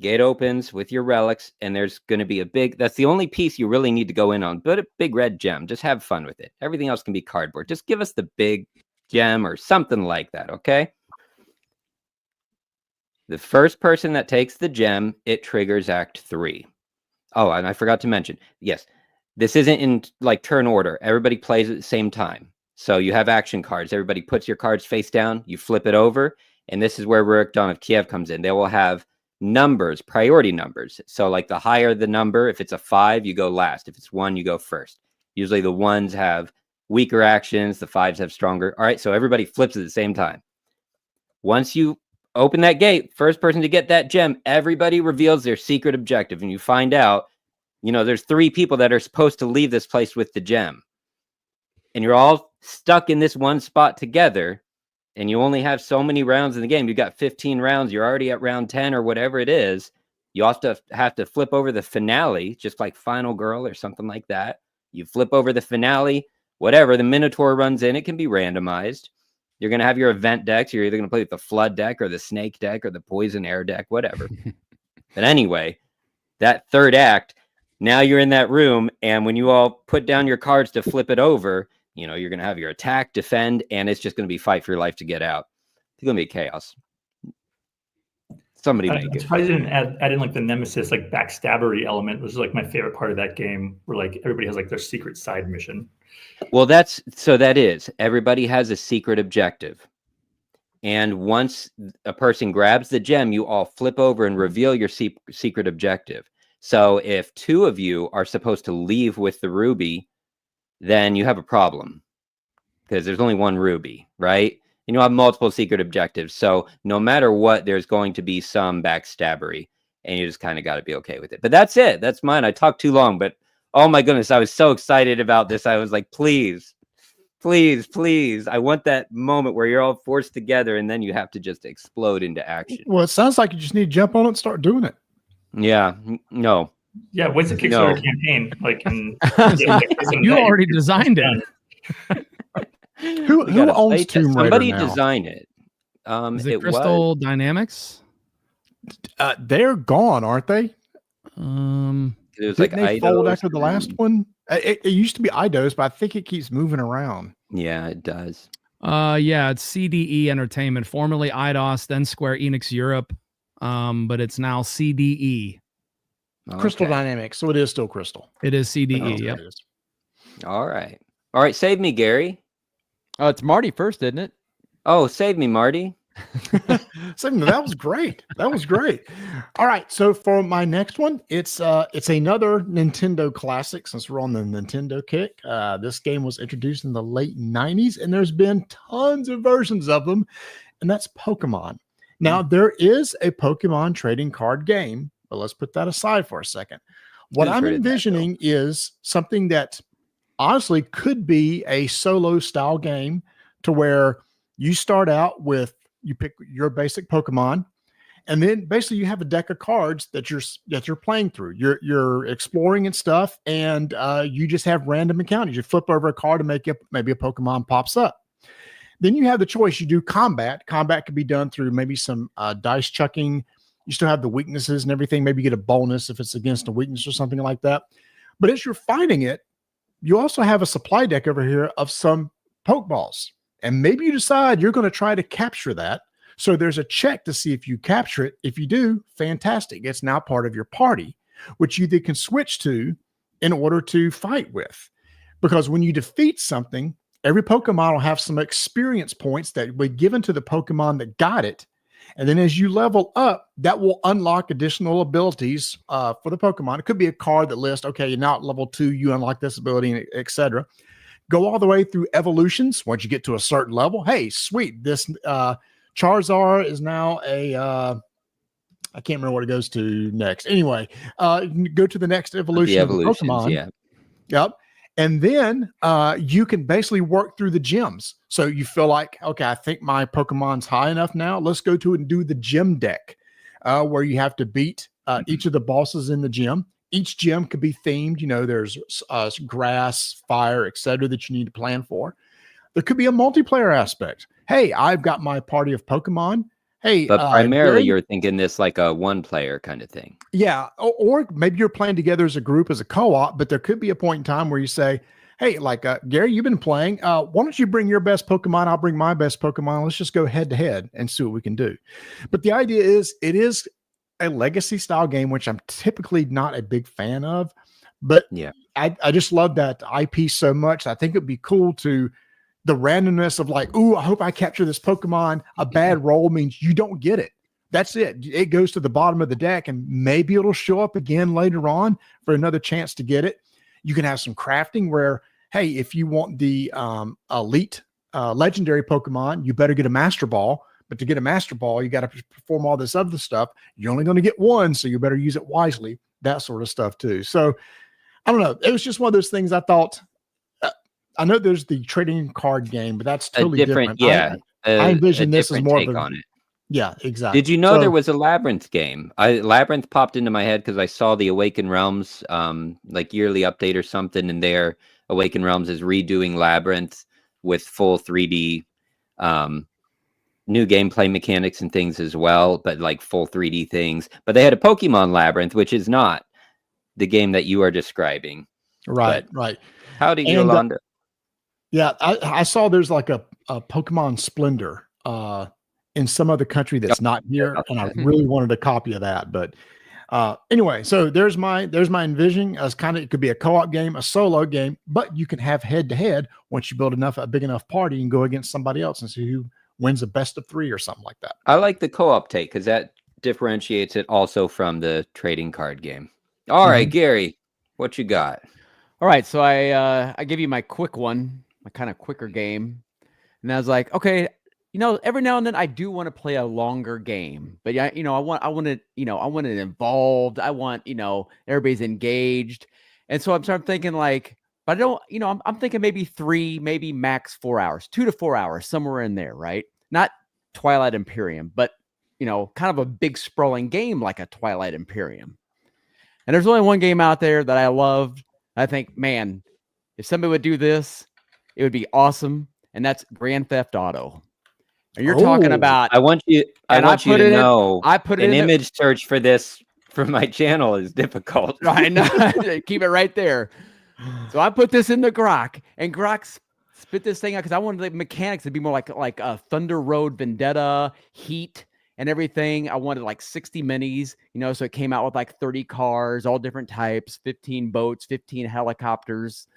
S1: Gate opens with your relics, and there's going to be that's the only piece you really need to go in on. But a big red gem. Just have fun with it. Everything else can be cardboard. Just give us the big gem or something like that, okay? The first person that takes the gem, it triggers Act 3. Oh, and I forgot to mention, yes, this isn't in like turn order. Everybody plays at the same time. So you have action cards. Everybody puts your cards face down. You flip it over. And this is where Rurik Dawn of Kiev comes in. They will have numbers, priority numbers. So like the higher the number, if it's a 5, you go last. If it's 1, you go first. Usually the 1s have weaker actions. The 5s have stronger. All right, so everybody flips at the same time. Once you open that gate, first person to get that gem, everybody reveals their secret objective. And you find out, there's 3 people that are supposed to leave this place with the gem. And you're all stuck in this one spot together. And you only have so many rounds in the game. You got 15 rounds. You're already at round 10 or whatever it is. You also have to flip over the finale, just like Final Girl or something like that. You flip over the finale, whatever. The Minotaur runs in. It can be randomized. You're going to have your event decks. You're either going to play with the Flood deck or the Snake deck or the Poison Air deck, whatever. But anyway, that third act, now you're in that room. And when you all put down your cards to flip it over, you're going to have your attack, defend, and it's just going to be fight for your life to get out. It's going to be chaos. Somebody make it.
S4: I'm surprised you didn't add in like the Nemesis, like backstabbery element, which is like my favorite part of that game, where like everybody has like their secret side mission.
S1: Well, everybody has a secret objective. And once a person grabs the gem, you all flip over and reveal your secret objective. So if 2 of you are supposed to leave with the ruby, then you have a problem because there's only 1 ruby, right? And you'll have multiple secret objectives. So no matter what, there's going to be some backstabbery, and you just kind of got to be okay with it. But that's it. That's mine. I talked too long, but oh my goodness, I was so excited about this. I was like, please, please, please. I want that moment where you're all forced together and then you have to just explode into action.
S5: Well, it sounds like you just need to jump on it and start doing it.
S1: Yeah. No.
S4: Yeah, when's the Kickstarter campaign? Like,
S3: you already designed it.
S5: Who owns Tomb Raider
S1: Somebody
S5: now?
S1: designed it.
S3: Is it Crystal Dynamics?
S5: They're gone, aren't they?
S1: It was
S5: Didn't they fold
S1: Eidos
S5: after the last one? It used to be Eidos, but I think it keeps moving around.
S1: Yeah, it does.
S3: Yeah, it's CDE Entertainment, formerly Eidos, then Square Enix Europe, but it's now CDE.
S5: Crystal Dynamics, so it is still Crystal.
S3: It is CDE. Yep.
S1: All right. Save me, Gary.
S2: Oh, it's Marty first, isn't it?
S1: Oh, save me, Marty.
S5: That was great. That was great. All right. So for my next one, it's another Nintendo classic since we're on the Nintendo kick. This game was introduced in the late 90s, and there's been tons of versions of them, and that's Pokemon. Now, there is a Pokemon trading card game, but let's put that aside for a second. What
S1: Who's
S5: I'm
S1: heard of that, though?
S5: envisioning is something that honestly could be a solo style game, to where you start out with, you pick your basic Pokemon, and then basically you have a deck of cards that you're playing through. You're exploring and stuff, and you just have random encounters. You flip over a card and maybe a Pokemon pops up. Then you have the choice. You do combat. Combat can be done through maybe some dice chucking. You still have the weaknesses and everything. Maybe you get a bonus if it's against a weakness or something like that. But as you're fighting it, you also have a supply deck over here of some Pokeballs. And maybe you decide you're going to try to capture that. So there's a check to see if you capture it. If you do, fantastic. It's now part of your party, which you then can switch to in order to fight with. Because when you defeat something, every Pokemon will have some experience points that will be given to the Pokemon that got it. And then as you level up, that will unlock additional abilities for the Pokemon. It could be a card that lists, okay, you're now at level 2, you unlock this ability, etc. Go all the way through evolutions. Once you get to a certain level, hey, sweet, this Charizard is now a I can't remember what it goes to next. Anyway, go to the next evolution
S1: The
S5: of the
S1: evolutions,
S5: Pokemon.
S1: yeah.
S5: Yep. And then you can basically work through the gyms. So you feel like, okay, I think my Pokemon's high enough now. Let's go to it and do the gym deck, where you have to beat each of the bosses in the gym. Each gym could be themed. You know, there's grass, fire, etc. that you need to plan for. There could be a multiplayer aspect. Hey, I've got my party of Pokemon. Hey,
S1: But primarily
S5: Gary,
S1: you're thinking this like a one-player kind of thing.
S5: yeah, or maybe you're playing together as a group, as a co-op, but there could be a point in time where you say, hey, like Gary, you've been playing. Why don't you bring your best Pokemon? I'll bring my best Pokemon. Let's just go head to head and see what we can do. But the idea is, it is a legacy style game, which I'm typically not a big fan of. But
S1: Yeah.
S5: I just love that IP so much. I think it'd be cool to the randomness of like, ooh, I hope I capture this Pokemon. A bad roll means you don't get it. That's it. It goes to the bottom of the deck, and maybe it'll show up again later on for another chance to get it. You can have some crafting where, hey, if you want the elite legendary Pokemon, you better get a Master Ball. But to get a Master Ball, you got to perform all this other stuff. You're only going to get one, so you better use it wisely. That sort of stuff too. So I don't know. It was just one of those things I thought. I know there's the trading card game, but that's totally different.
S1: Yeah.
S5: I envision this as more of
S1: take
S5: a,
S1: on it.
S5: yeah, exactly.
S1: Did you know
S5: So-
S1: there was a Labyrinth game? Labyrinth popped into my head because I saw the Awaken Realms like yearly update or something, and there Awaken Realms is redoing Labyrinth with full 3D new gameplay mechanics and things as well, but like full 3D things. But they had a Pokemon Labyrinth, which is not the game that you are describing.
S5: Right, right.
S1: Howdy,
S5: And,
S1: Yolanda.
S5: Yeah, I saw there's like a Pokemon Splendor in some other country that's not here, and I really wanted a copy of that. But anyway, so there's my envisioning as kind of, it could be a co-op game, a solo game, but you can have head to head once you build a big enough party and go against somebody else and see who wins a best of 3 or something like that.
S1: I like the co-op take because that differentiates it also from the trading card game. All right, Gary, what you got?
S2: All right, so I give you my quick one, my kind of quicker game, and I was like, okay, every now and then I do want to play a longer game, but yeah, I want it involved. I want everybody's engaged, and so I'm thinking like, but I don't, I'm thinking maybe 3, maybe max 4 hours, 2 to 4 hours, somewhere in there, right? Not Twilight Imperium, but kind of a big sprawling game like a Twilight Imperium. And there's only one game out there that I loved. I think, man, if somebody would do this, it would be awesome. And that's Grand Theft Auto. And you're talking about,
S1: I want you to know,
S2: I put it
S1: an
S2: in
S1: image search for this for my channel is difficult.
S2: I know. Keep it right there. So I put this in the Grok, and Grok spit this thing out because I wanted the mechanics to be more like a Thunder Road Vendetta, Heat, and everything. I wanted like 60 minis, so it came out with like 30 cars, all different types, 15 boats, 15 helicopters.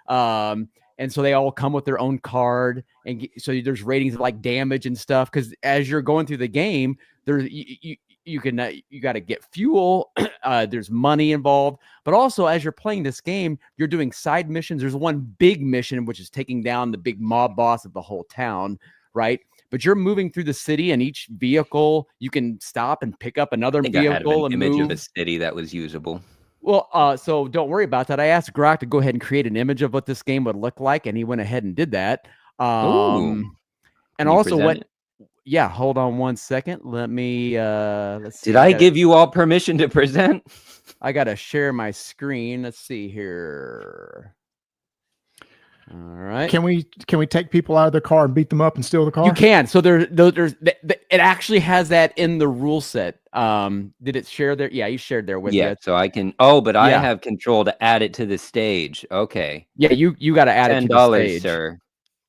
S2: And so they all come with their own card. And so there's ratings of like damage and stuff. Cause as you're going through the game, you got to get fuel. There's money involved, but also as you're playing this game, you're doing side missions. There's one big mission, which is taking down the big mob boss of the whole town, right? But you're moving through the city, and each vehicle you can stop and pick up another
S1: I think I had
S2: vehicle
S1: an
S2: and
S1: image
S2: move.
S1: of a city that was usable.
S2: Well, so don't worry about that. I asked Grok to go ahead and create an image of what this game would look like, and he went ahead and did that.
S1: Ooh.
S2: And
S1: Can you
S2: also
S1: present
S2: what?
S1: it?
S2: Yeah, hold on one second. Let me. Let's see.
S1: Did I give you all permission to present?
S2: I gotta share my screen. Let's see here. All right.
S5: Can we take people out of their car and beat them up and steal the car?
S2: You can. So it actually has that in the rule set. Did it share there? Yeah, you shared there with
S1: Yeah,
S2: you.
S1: so I can. Oh, but I
S2: Yeah.
S1: have control to add it to the stage. Okay,
S2: Yeah, you got to add it to the
S1: $10,
S2: stage.
S1: sir.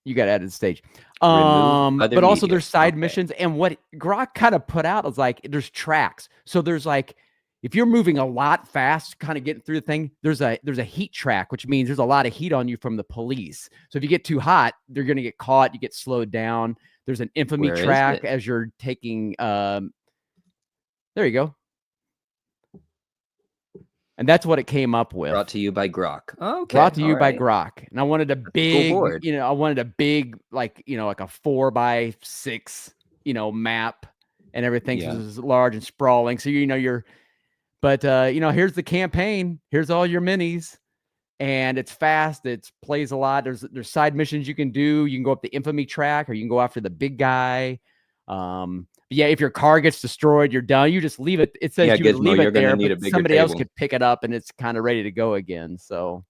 S2: You got to add it to the stage.
S1: Remove other
S2: But also
S1: media.
S2: there's side
S1: Okay.
S2: missions, and what Grok kind of put out is like there's tracks. So there's like if you're moving a lot fast, kind of getting through the thing, there's a heat track, which means there's a lot of heat on you from the police. So if you get too hot, they're going to get caught. You get slowed down. There's an infamy
S1: Where is
S2: track
S1: it?
S2: as you're taking. There you go. And that's what it came up with.
S1: Brought to you by Grok. Okay.
S2: Brought to you
S1: all
S2: by
S1: right.
S2: Grok. And I wanted a big,
S1: board.
S2: I wanted a big, like a 4x6, map and everything.
S1: Yeah.
S2: So it's large and sprawling. So, but here's the campaign. Here's all your minis. And it's fast. It plays a lot. There's side missions you can do. You can go up the infamy track, or you can go after the big guy. Yeah, if your car gets destroyed, you're done. You just leave it. It says you
S1: Gizmo,
S2: leave
S1: you're
S2: it
S1: gonna
S2: there,
S1: need a
S2: but
S1: bigger
S2: somebody else
S1: table.
S2: could pick it up, and it's kind of ready to go again. So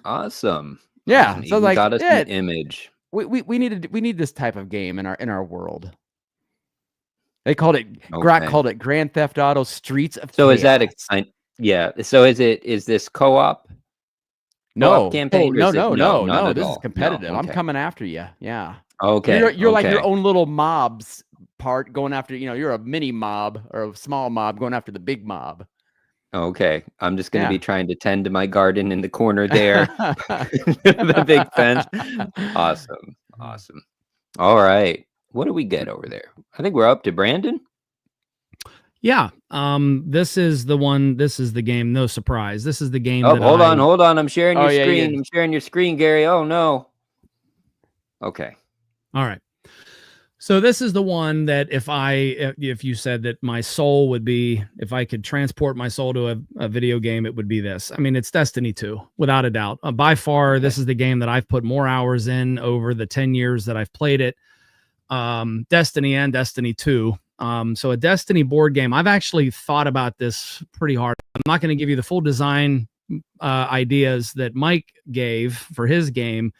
S1: Awesome.
S2: yeah,
S1: Awesome.
S2: so
S1: Even
S2: like
S1: got us
S2: yeah,
S1: an image.
S2: we need this type of game in our world. They called it Grok
S1: Okay.
S2: called it Grand Theft Auto Streets of
S1: So
S2: Chaos.
S1: is that yeah? So is this co-op?
S2: no
S1: campaign? Or
S2: no
S1: is it-
S2: no
S1: no,
S2: no
S1: not
S2: no
S1: at
S2: this
S1: all.
S2: is
S1: No,
S2: competitive. I'm
S1: okay.
S2: coming after you. Yeah.
S1: Okay.
S2: You're like your
S1: okay.
S2: own little mobs part going after, you're a mini mob or a small mob going after the big mob.
S1: Okay. I'm just going to
S2: Yeah.
S1: be trying to tend to my garden in the corner there. The big fence. Awesome. Awesome. All right. What do we get over there? I think we're up to Brandon.
S3: Yeah. This is the one. This is the game. No surprise. This is the game.
S1: Oh,
S3: that
S1: hold on. I'm sharing your
S2: Oh, yeah,
S1: screen.
S2: yeah.
S1: I'm sharing your screen, Gary. Oh no. Okay.
S3: All right. So this is the one that if you said that my soul would be, if I could transport my soul to a video game, it would be this. I mean, it's Destiny 2, without a doubt. By far, this is the game that I've put more hours in over the 10 years that I've played it. Destiny and Destiny 2. So a Destiny board game. I've actually thought about this pretty hard. I'm not going to give you the full design ideas that Mike gave for his game,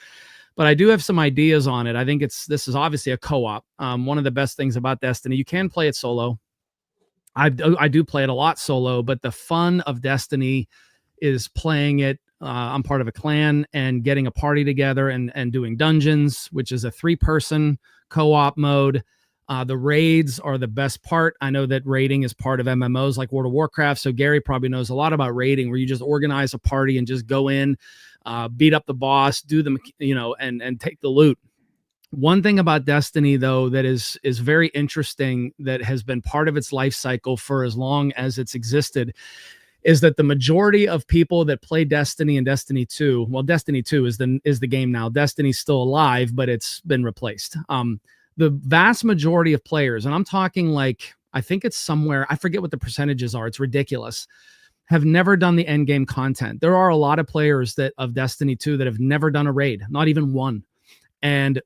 S3: but I do have some ideas on it. I think this is obviously a co-op. One of the best things about Destiny, you can play it solo. I do play it a lot solo, but the fun of Destiny is playing it. I'm part of a clan and getting a party together and doing dungeons, which is a 3-person co-op mode. The raids are the best part. I know that raiding is part of MMOs like World of Warcraft. So Gary probably knows a lot about raiding, where you just organize a party and just go in, beat up the boss, do them, and take the loot. One thing about Destiny, though, that is very interesting, that has been part of its life cycle for as long as it's existed, is that the majority of people that play Destiny and Destiny 2, well, Destiny 2 is the game now. Destiny's still alive, but it's been replaced. The vast majority of players, and I'm talking like, I think it's somewhere, I forget what the percentages are, it's ridiculous, have never done the end game content. There are a lot of players of Destiny 2 that have never done a raid, not even one. And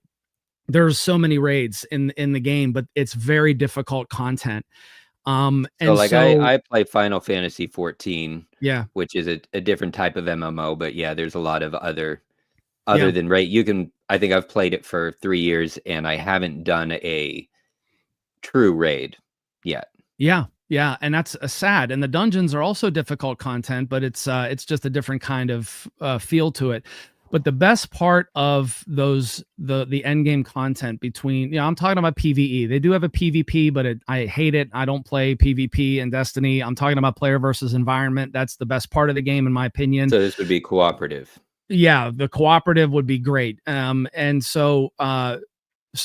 S3: there's so many raids in the game, but it's very difficult content.
S1: I play Final Fantasy 14,
S3: yeah,
S1: which is a different type of MMO, but yeah, there's a lot of other than raid. I think I've played it for 3 years and I haven't done a true raid yet.
S3: Yeah. And that's sad. And the dungeons are also difficult content, but it's just a different kind of feel to it. But the best part of the end game content between, I'm talking about PvE. They do have a PvP, but I hate it. I don't play PvP in Destiny. I'm talking about player versus environment. That's the best part of the game, in my opinion.
S1: So this would be cooperative.
S3: Yeah, the cooperative would be great. And so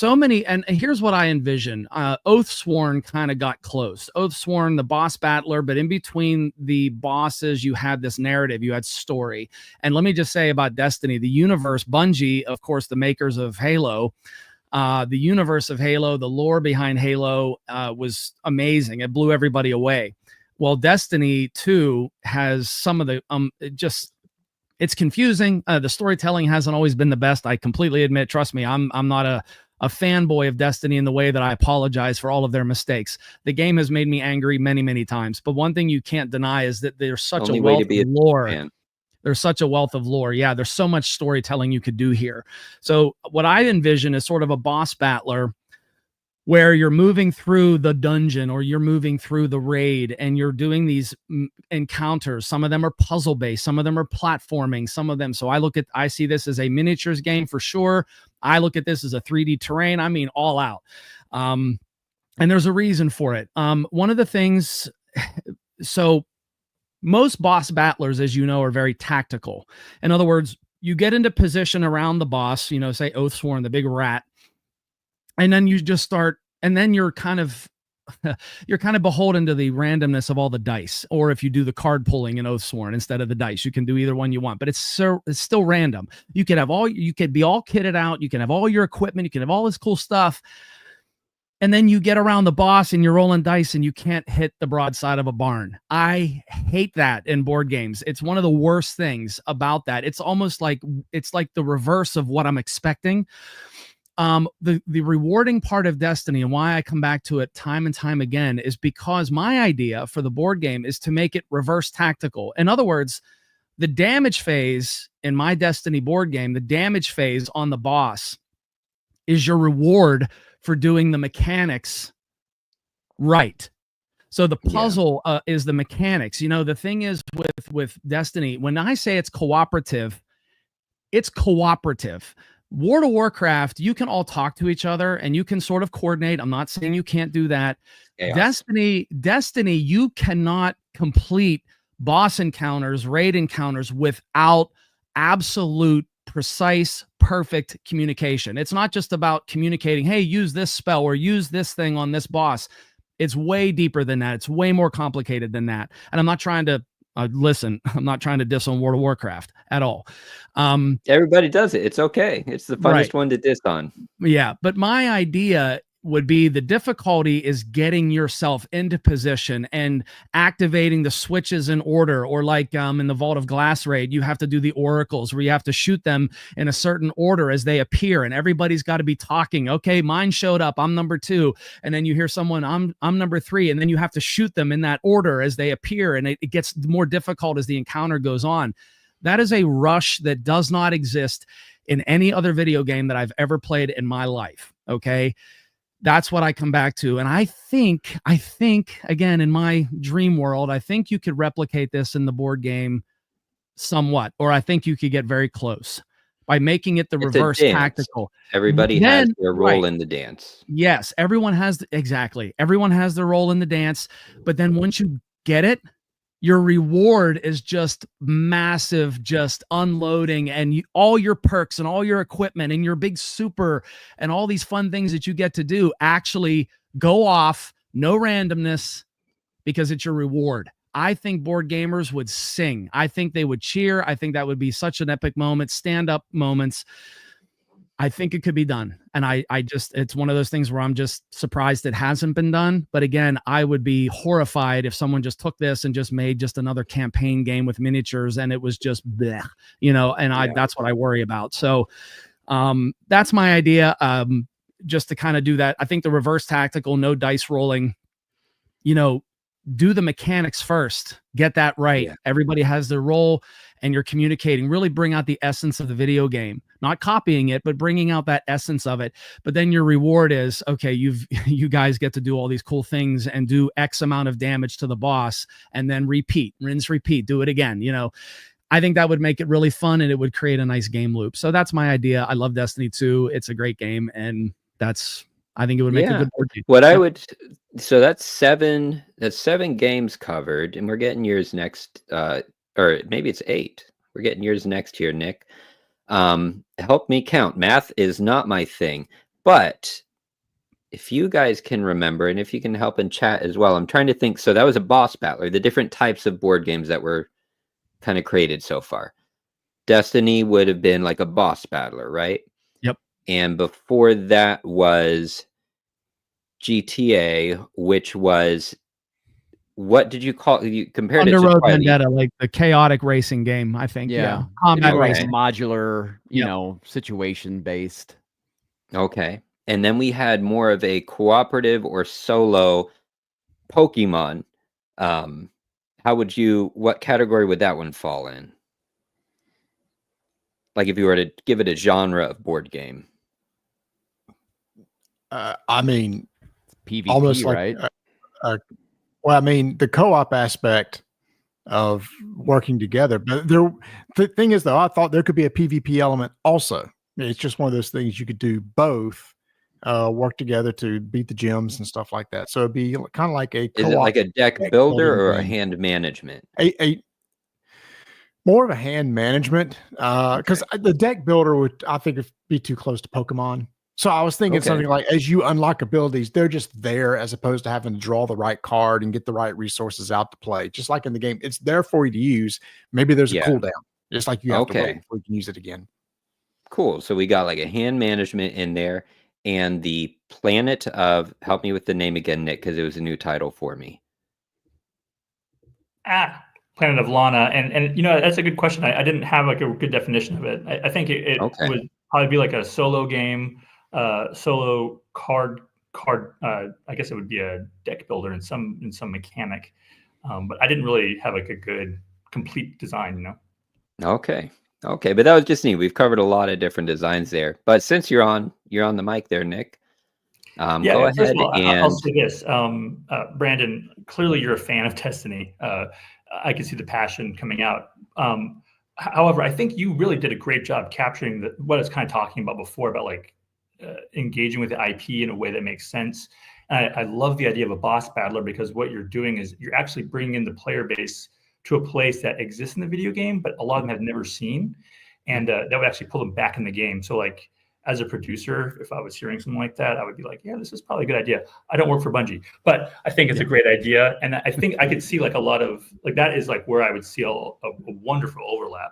S3: many, and here's what I envision. Oathsworn kind of got close. Oathsworn, the boss battler, but in between the bosses, you had this narrative, you had story. And let me just say about Destiny, the universe, Bungie, of course, the makers of Halo, The universe of Halo, the lore behind Halo was amazing. It blew everybody away. Well, Destiny 2 has some of the it's confusing. The storytelling hasn't always been the best. I completely admit. Trust me, I'm not a fanboy of Destiny in the way that I apologize for all of their mistakes. The game has made me angry many, many times. But one thing you can't deny is that there's such a wealth of lore. There's such a wealth of lore. Yeah, there's so much storytelling you could do here. So what I envision is sort of a boss battler where you're moving through the dungeon or you're moving through the raid and you're doing these encounters. Some of them are puzzle based, some of them are platforming, some of them. So I see this as a miniatures game for sure. I look at this as a 3D terrain. I mean, all out. And there's a reason for it. One of the things, so most boss battlers, as you know, are very tactical. In other words, you get into position around the boss, you know, say Oathsworn, the big rat, and then you just start, and then you're kind of beholden to the randomness of all the dice. Or if you do the card pulling in Oathsworn instead of the dice, you can do either one you want, but it's still random. You could be all kitted out. You can have all your equipment. You can have all this cool stuff. And then you get around the boss and you're rolling dice and you can't hit the broadside of a barn. I hate that in board games. It's one of the worst things about that. It's almost like, it's like the reverse of what I'm expecting. The rewarding part of Destiny and why I come back to it time and time again is because my idea for the board game is to make it reverse tactical. In other words, the damage phase in my Destiny board game, the damage phase on the boss is your reward for doing the mechanics right. So the puzzle is the mechanics. You know, the thing is with Destiny, when I say it's cooperative, it's cooperative. World of Warcraft, you can all talk to each other and you can sort of coordinate. I'm not saying you can't do that. Chaos. Destiny, you cannot complete boss encounters, raid encounters without absolute, precise, perfect communication. It's not just about communicating, hey, use this spell or use this thing on this boss. It's way deeper than that. It's way more complicated than that. And I'm not trying to listen, I'm not trying to diss on World of Warcraft at all.
S1: Everybody does it. It's okay. It's the funnest one to diss on.
S3: Yeah. But my idea would be the difficulty is getting yourself into position and activating the switches in order, or like in the Vault of Glass raid, you have to do the oracles where you have to shoot them in a certain order as they appear. And everybody's got to be talking. Okay, mine showed up. I'm number 2. And then you hear someone, I'm number 3. And then you have to shoot them in that order as they appear. And it gets more difficult as the encounter goes on. That is a rush that does not exist in any other video game that I've ever played in my life. Okay. That's what I come back to. And I think again, in my dream world, I think you could replicate this in the board game somewhat, or I think you could get very close by making it the reverse tactical.
S1: Everybody has their role in the dance.
S3: Yes. Everyone has their role in the dance. But then once you get it, your reward is just massive, just unloading, and all your perks and all your equipment and your big super and all these fun things that you get to do actually go off, no randomness, because it's your reward. I think board gamers would sing. I think they would cheer. I think that would be such an epic moment, stand-up moments. I think it could be done. And it's one of those things where I'm just surprised it hasn't been done. But again, I would be horrified if someone just took this and just made just another campaign game with miniatures and it was just bleh, you know, and that's what I worry about. So that's my idea. Just to kind of do that. I think the reverse tactical, no dice rolling, you know, do the mechanics first, get that right. Yeah. Everybody has their role and you're communicating, really bring out the essence of the video game, not copying it, but bringing out that essence of it. But then your reward is, okay, you guys get to do all these cool things and do X amount of damage to the boss and then repeat, rinse, repeat, do it again. You know, I think that would make it really fun and it would create a nice game loop. So that's my idea. I love Destiny 2. It's a great game. And I think it would make a good board game.
S1: So that's seven games covered, and we're getting yours next, or maybe it's 8. We're getting yours next here, Nick. Help me count. Math is not my thing, but if you guys can remember, and if you can help in chat as well, I'm trying to think. So that was a boss battler, the different types of board games that were kind of created so far. Destiny would have been like a boss battler, right?
S3: Yep.
S1: and before that was GTA, which was, what did you call, you compared it
S3: Under
S1: to
S3: Road
S1: Twilight.
S3: Vendetta, like the chaotic racing game, I think. Yeah. Combat
S1: Okay.
S2: Like
S3: racing.
S2: modular, you
S3: Yep.
S2: know, situation based.
S1: Okay. And then we had more of a cooperative or solo Pokemon. What category would that one fall in? Like if you were to give it a genre of board game.
S5: I mean,
S2: PvP,
S5: almost like,
S2: right?
S5: well, I mean, the co-op aspect of working together. But the thing is, though, I thought there could be a PvP element also. It's just one of those things you could do both, work together to beat the gyms and stuff like that. So it'd be kind of like a co-op.
S1: Is it like a deck
S5: deck
S1: builder or a
S5: building game.
S1: hand management?
S5: A more of a hand management, because the deck builder would, I think, be too close to Pokemon. So I was thinking something like, as you unlock abilities, they're just there as opposed to having to draw the right card and get the right resources out to play. Just like in the game, it's there for you to use. Maybe there's a cooldown, just like you have to wait before you can use it again.
S1: Cool. So we got like a hand management in there, and the planet of, help me with the name again, Nick, because it was a new title for me.
S4: Planet of Lana, and you know, that's a good question. I didn't have like a good definition of it. I think it would probably be like a solo game, solo card. I guess it would be a deck builder in some mechanic, but I didn't really have like a good complete design. You know.
S1: Okay, but that was just neat. We've covered a lot of different designs there. But since you're on the mic there, Nick. Go ahead.
S4: First of all, I'll say this, Brandon. Clearly, you're a fan of Destiny. I can see the passion coming out. However, I think you really did a great job capturing what I was kind of talking about before, about like engaging with the IP in a way that makes sense. And I love the idea of a boss battler, because what you're doing is you're actually bringing in the player base to a place that exists in the video game, but a lot of them have never seen, and that would actually pull them back in the game. So like, as a producer, if I was hearing something like that, I would be like, yeah, this is probably a good idea. I don't work for Bungie, but I think it's a great idea. And I think I could see like a lot of, like, that is like where I would see a wonderful overlap.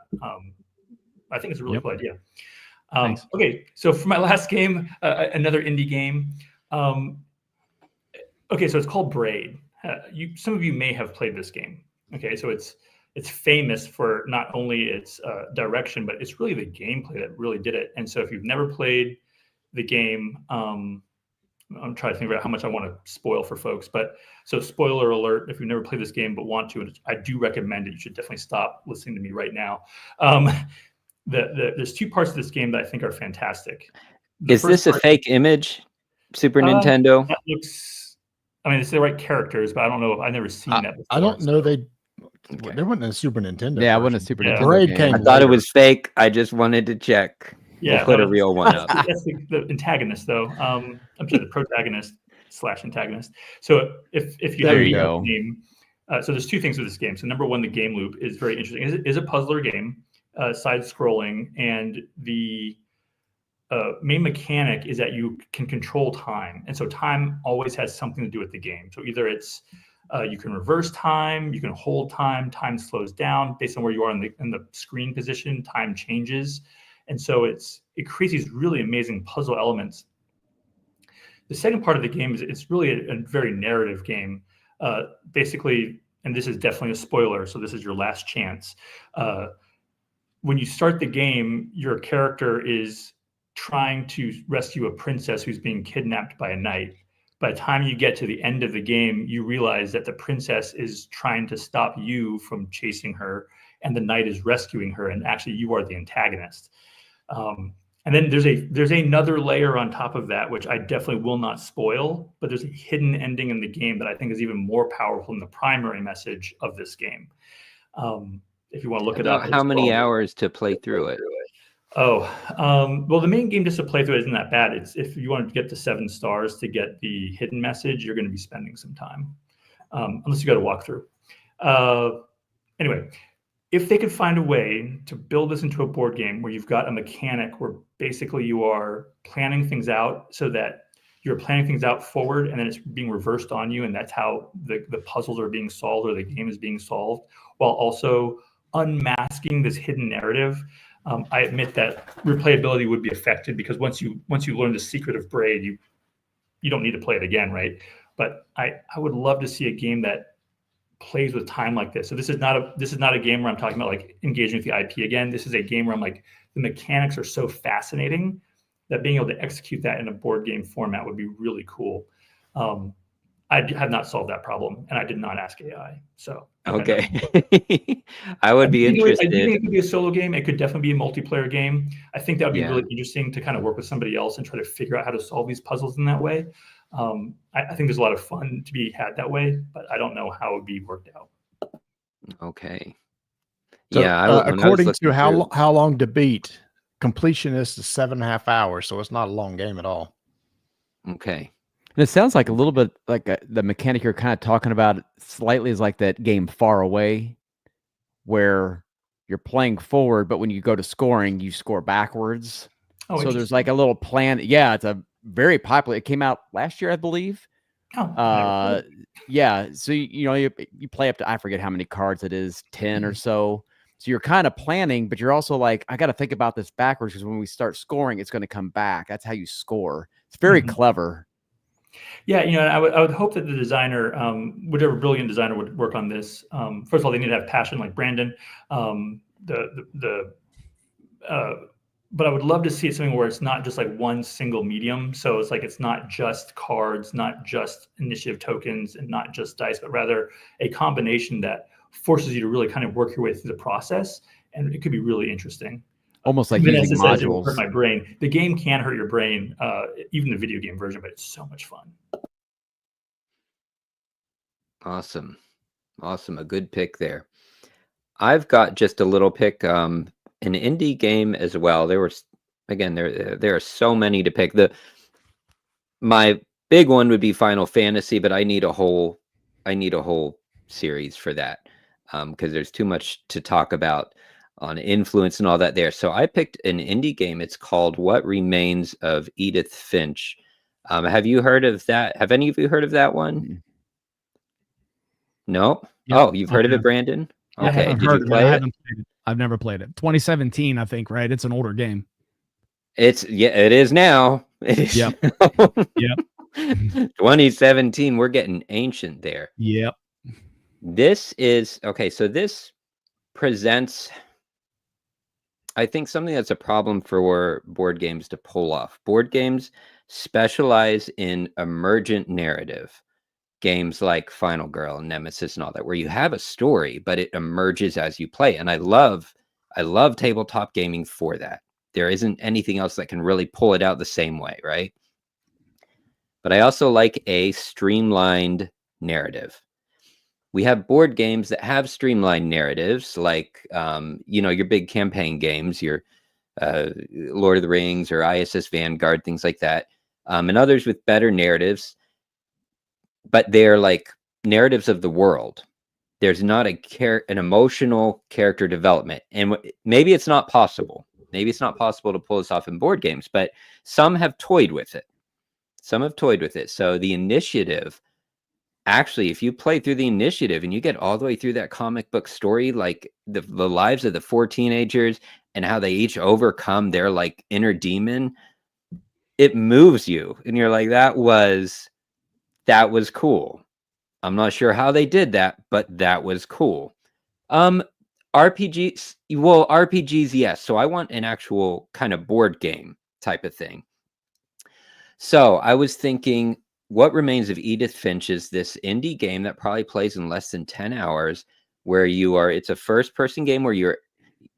S4: I think it's a really cool idea. Okay, so for my last game, another indie game. Okay, so it's called Braid. Some of you may have played this game. Okay, so it's famous for not only its direction, but it's really the gameplay that really did it. And so if you've never played the game, I'm trying to think about how much I want to spoil for folks. But so spoiler alert, if you've never played this game but want to, and I do recommend it, you should definitely stop listening to me right now. There's two parts of this game that I think are fantastic.
S1: Is this a fake image, Super Nintendo?
S4: That looks, I mean, it's the right characters, but I don't know. I've never seen that before.
S5: I don't know. There wasn't a Super Nintendo.
S2: Yeah, it wasn't a Super Nintendo.
S5: Braid
S2: game.
S5: came
S1: I thought it was fake. I just wanted to check.
S4: Yeah,
S1: we'll put a real one up.
S4: That's the antagonist, though. I'm sorry, the protagonist / antagonist. So if you
S2: There
S4: have
S2: you
S4: a
S2: go.
S4: game, so there's two things with this game. So number one, the game loop is very interesting. It is a puzzler game, side scrolling, and the main mechanic is that you can control time, and so time always has something to do with the game. So either it's you can reverse time, you can hold time, time slows down based on where you are in the screen position, time changes. And so it creates these really amazing puzzle elements. The second part of the game is it's really a very narrative game. Basically, and this is definitely a spoiler, so this is your last chance. When you start the game, your character is trying to rescue a princess who's being kidnapped by a knight. By the time you get to the end of the game, you realize that the princess is trying to stop you from chasing her, and the knight is rescuing her, and actually you are the antagonist. And then there's another layer on top of that, which I definitely will not spoil, but there's a hidden ending in the game that I think is even more powerful than the primary message of this game. If you want to look it up.
S1: How many hours to play through it?
S4: Well, the main game just to play through isn't that bad. It's if you want to get to 7 stars to get the hidden message, you're going to be spending some time, unless you got to walk through. Anyway, if they could find a way to build this into a board game where you've got a mechanic where basically you are planning things out so that you're planning things out forward and then it's being reversed on you, and that's how the puzzles are being solved or the game is being solved, while also unmasking this hidden narrative. I admit that replayability would be affected because once you learn the secret of Braid, you don't need to play it again, right? But I would love to see a game that plays with time like this. So this is not a game where I'm talking about like engaging with the IP again. This is a game where I'm like, the mechanics are so fascinating that being able to execute that in a board game format would be really cool. I have not solved that problem, and I did not ask AI. So
S1: okay. I would be interested.
S4: I do think it could be a solo game. It could definitely be a multiplayer game. I think that would be really interesting to kind of work with somebody else and try to figure out how to solve these puzzles in that way. I think there's a lot of fun to be had that way, but I don't know how it would be worked out.
S1: Okay.
S5: So,
S1: yeah.
S5: According to how long to beat, completionist is 7.5 hours, so it's not a long game at all.
S1: Okay.
S2: And it sounds like a little bit like the mechanic you're kind of talking about slightly is like that game Far Away, where you're playing forward, but when you go to scoring, you score backwards.
S4: Oh,
S2: so there's like a little plan. Yeah, it's a very popular. It came out last year, I believe.
S4: Oh,
S2: yeah. So you play up to, I forget how many cards it is, 10 or so. So you're kind of planning, but you're also like, I got to think about this backwards because when we start scoring, it's going to come back. That's how you score. It's very clever.
S4: Yeah, I would hope that the designer, whatever brilliant designer would work on this. First of all, they need to have passion like Brandon. But I would love to see something where it's not just like one single medium. So it's like, it's not just cards, not just initiative tokens, and not just dice, but rather a combination that forces you to really kind of work your way through the process. And it could be really interesting.
S2: Almost like using modules.
S4: It will hurt my brain. The game can hurt your brain, even the video game version, but it's so much fun.
S1: Awesome. A good pick there. I've got just a little pick, an indie game as well. There are so many to pick. My big one would be Final Fantasy, but I need a whole series for that, because there's too much to talk about on influence and all that there. So I picked an indie game. It's called What Remains of Edith Finch. Have you heard of that? Have any of you heard of that one? No? Yep. Oh, you've heard of it, Brandon? Okay. Did you play it?
S3: I've never played it. 2017, I think, right? It's an older game.
S1: It is now. It is.
S3: Yep. Yep.
S1: 2017. We're getting ancient there.
S3: Yep.
S1: This is okay. So this presents, I think, something that's a problem for board games to pull off. Board games specialize in emergent narrative. Games like Final Girl and Nemesis and all that, where you have a story, but it emerges as you play. And I love tabletop gaming for that. There isn't anything else that can really pull it out the same way, right? But I also like a streamlined narrative. We have board games that have streamlined narratives, like your big campaign games, your Lord of the Rings or ISS Vanguard, things like that, and others with better narratives. But they're like narratives of the world. There's not an emotional character development. And maybe it's not possible. Maybe it's not possible to pull this off in board games, but some have toyed with it. So the initiative, actually, if you play through the initiative and you get all the way through that comic book story, like the lives of the 4 teenagers and how they each overcome their like inner demon, it moves you. And you're like, that was cool. I'm not sure how they did that, but that was cool. RPGs, yes. So I want an actual kind of board game type of thing. So I was thinking, What Remains of Edith Finch is this indie game that probably plays in less than 10 hours, where it's a first-person game where you're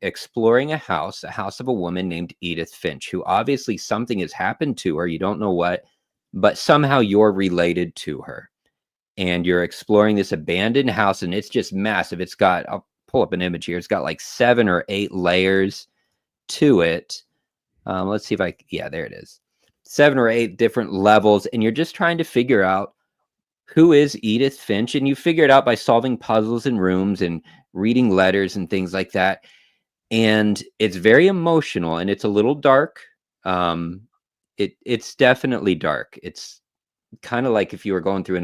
S1: exploring a house of a woman named Edith Finch, who obviously something has happened to her. You don't know what, but somehow you're related to her. And you're exploring this abandoned house, and it's just massive. It's got, I'll pull up an image here. It's got like 7 or 8 layers to it. Let's see if there it is. 7 or 8 different levels, and you're just trying to figure out who is Edith Finch, and you figure it out by solving puzzles in rooms and reading letters and things like that. And it's very emotional, and it's a little dark. It's definitely dark. It's kind of like if you were going through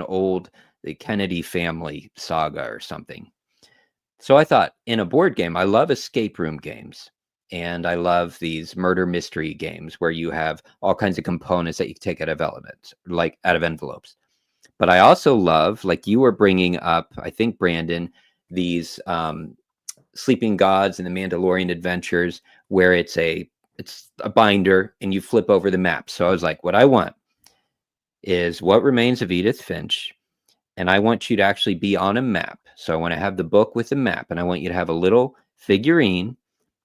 S1: the Kennedy family saga or something. So I thought, in a board game, I love escape room games. And I love these murder mystery games where you have all kinds of components that you can take out of elements, like out of envelopes. But I also love, like you were bringing up, I think, Brandon, these Sleeping Gods and the Mandalorian Adventures, where it's a binder and you flip over the map. So I was like, what I want is What Remains of Edith Finch, and I want you to actually be on a map. So I want to have the book with a map, and I want you to have a little figurine,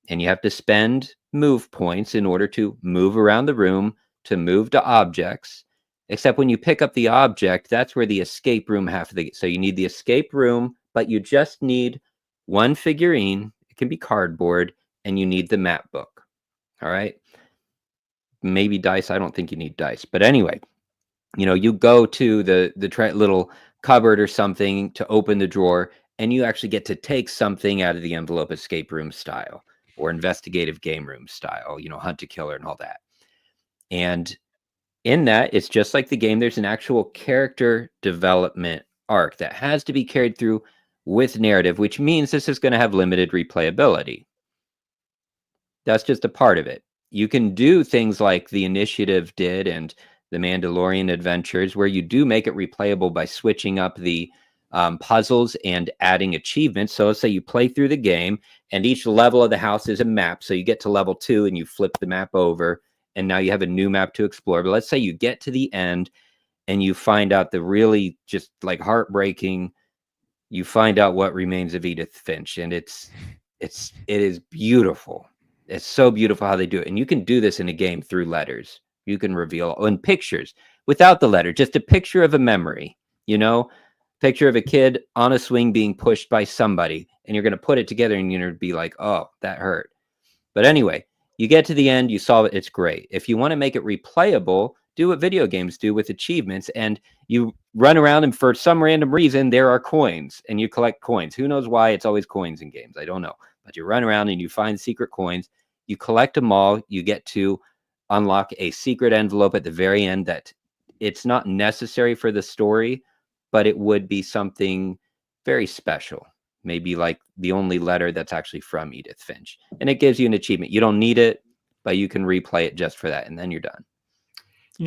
S1: and you have to spend move points in order to move around the room, to move to objects. Except when you pick up the object, that's where the escape room so you need the escape room, but you just need one figurine. It can be cardboard, and you need the map book. All right. Maybe dice. I don't think you need dice, but anyway, you go to the little cupboard or something to open the drawer, and you actually get to take something out of the envelope, escape room style or investigative game room style, hunt a killer and all that. And in that, it's just like the game. There's an actual character development arc that has to be carried through with narrative, which means this is going to have limited replayability. That's just a part of it. You can do things like the Initiative did and the Mandalorian Adventures, where you do make it replayable by switching up the puzzles and adding achievements. So let's say you play through the game and each level of the house is a map. So you get to level 2 and you flip the map over and now you have a new map to explore. But let's say you get to the end and you find out the really just like heartbreaking, you find out what remains of Edith Finch. And it is beautiful. It's so beautiful how they do it. And you can do this in a game through letters. You can reveal in pictures without the letter, just a picture of a memory, picture of a kid on a swing being pushed by somebody, and you're going to put it together and you're going to be like, oh, that hurt. But anyway, you get to the end, you solve it. It's great. If you want to make it replayable, do what video games do with achievements, and you run around and for some random reason, there are coins and you collect coins. Who knows why it's always coins in games? I don't know, but you run around and you find secret coins, you collect them all, you get to unlock a secret envelope at the very end that it's not necessary for the story, but it would be something very special. Maybe like the only letter that's actually from Edith Finch. And it gives you an achievement. You don't need it, but you can replay it just for that. And then you're done.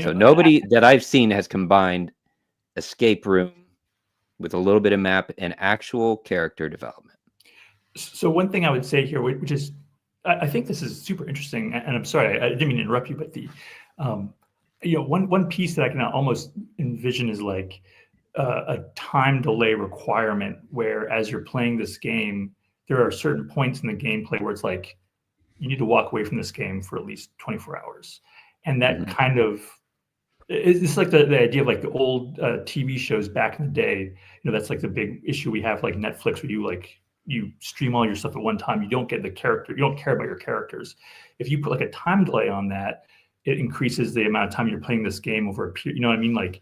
S1: So nobody that I've seen has combined escape room with a little bit of map and actual character development.
S4: So one thing I would say here, which is, I think this is super interesting, and I'm sorry, I didn't mean to interrupt you, but the, one piece that I can almost envision is like a time delay requirement, where as you're playing this game, there are certain points in the gameplay where it's like, you need to walk away from this game for at least 24 hours. And that kind of, it's like the idea of like the old TV shows back in the day, that's like the big issue we have, like Netflix, where you stream all your stuff at one time. You don't get the character. You don't care about your characters. If you put like a time delay on that, it increases the amount of time you're playing this game over a period. You know what I mean? Like,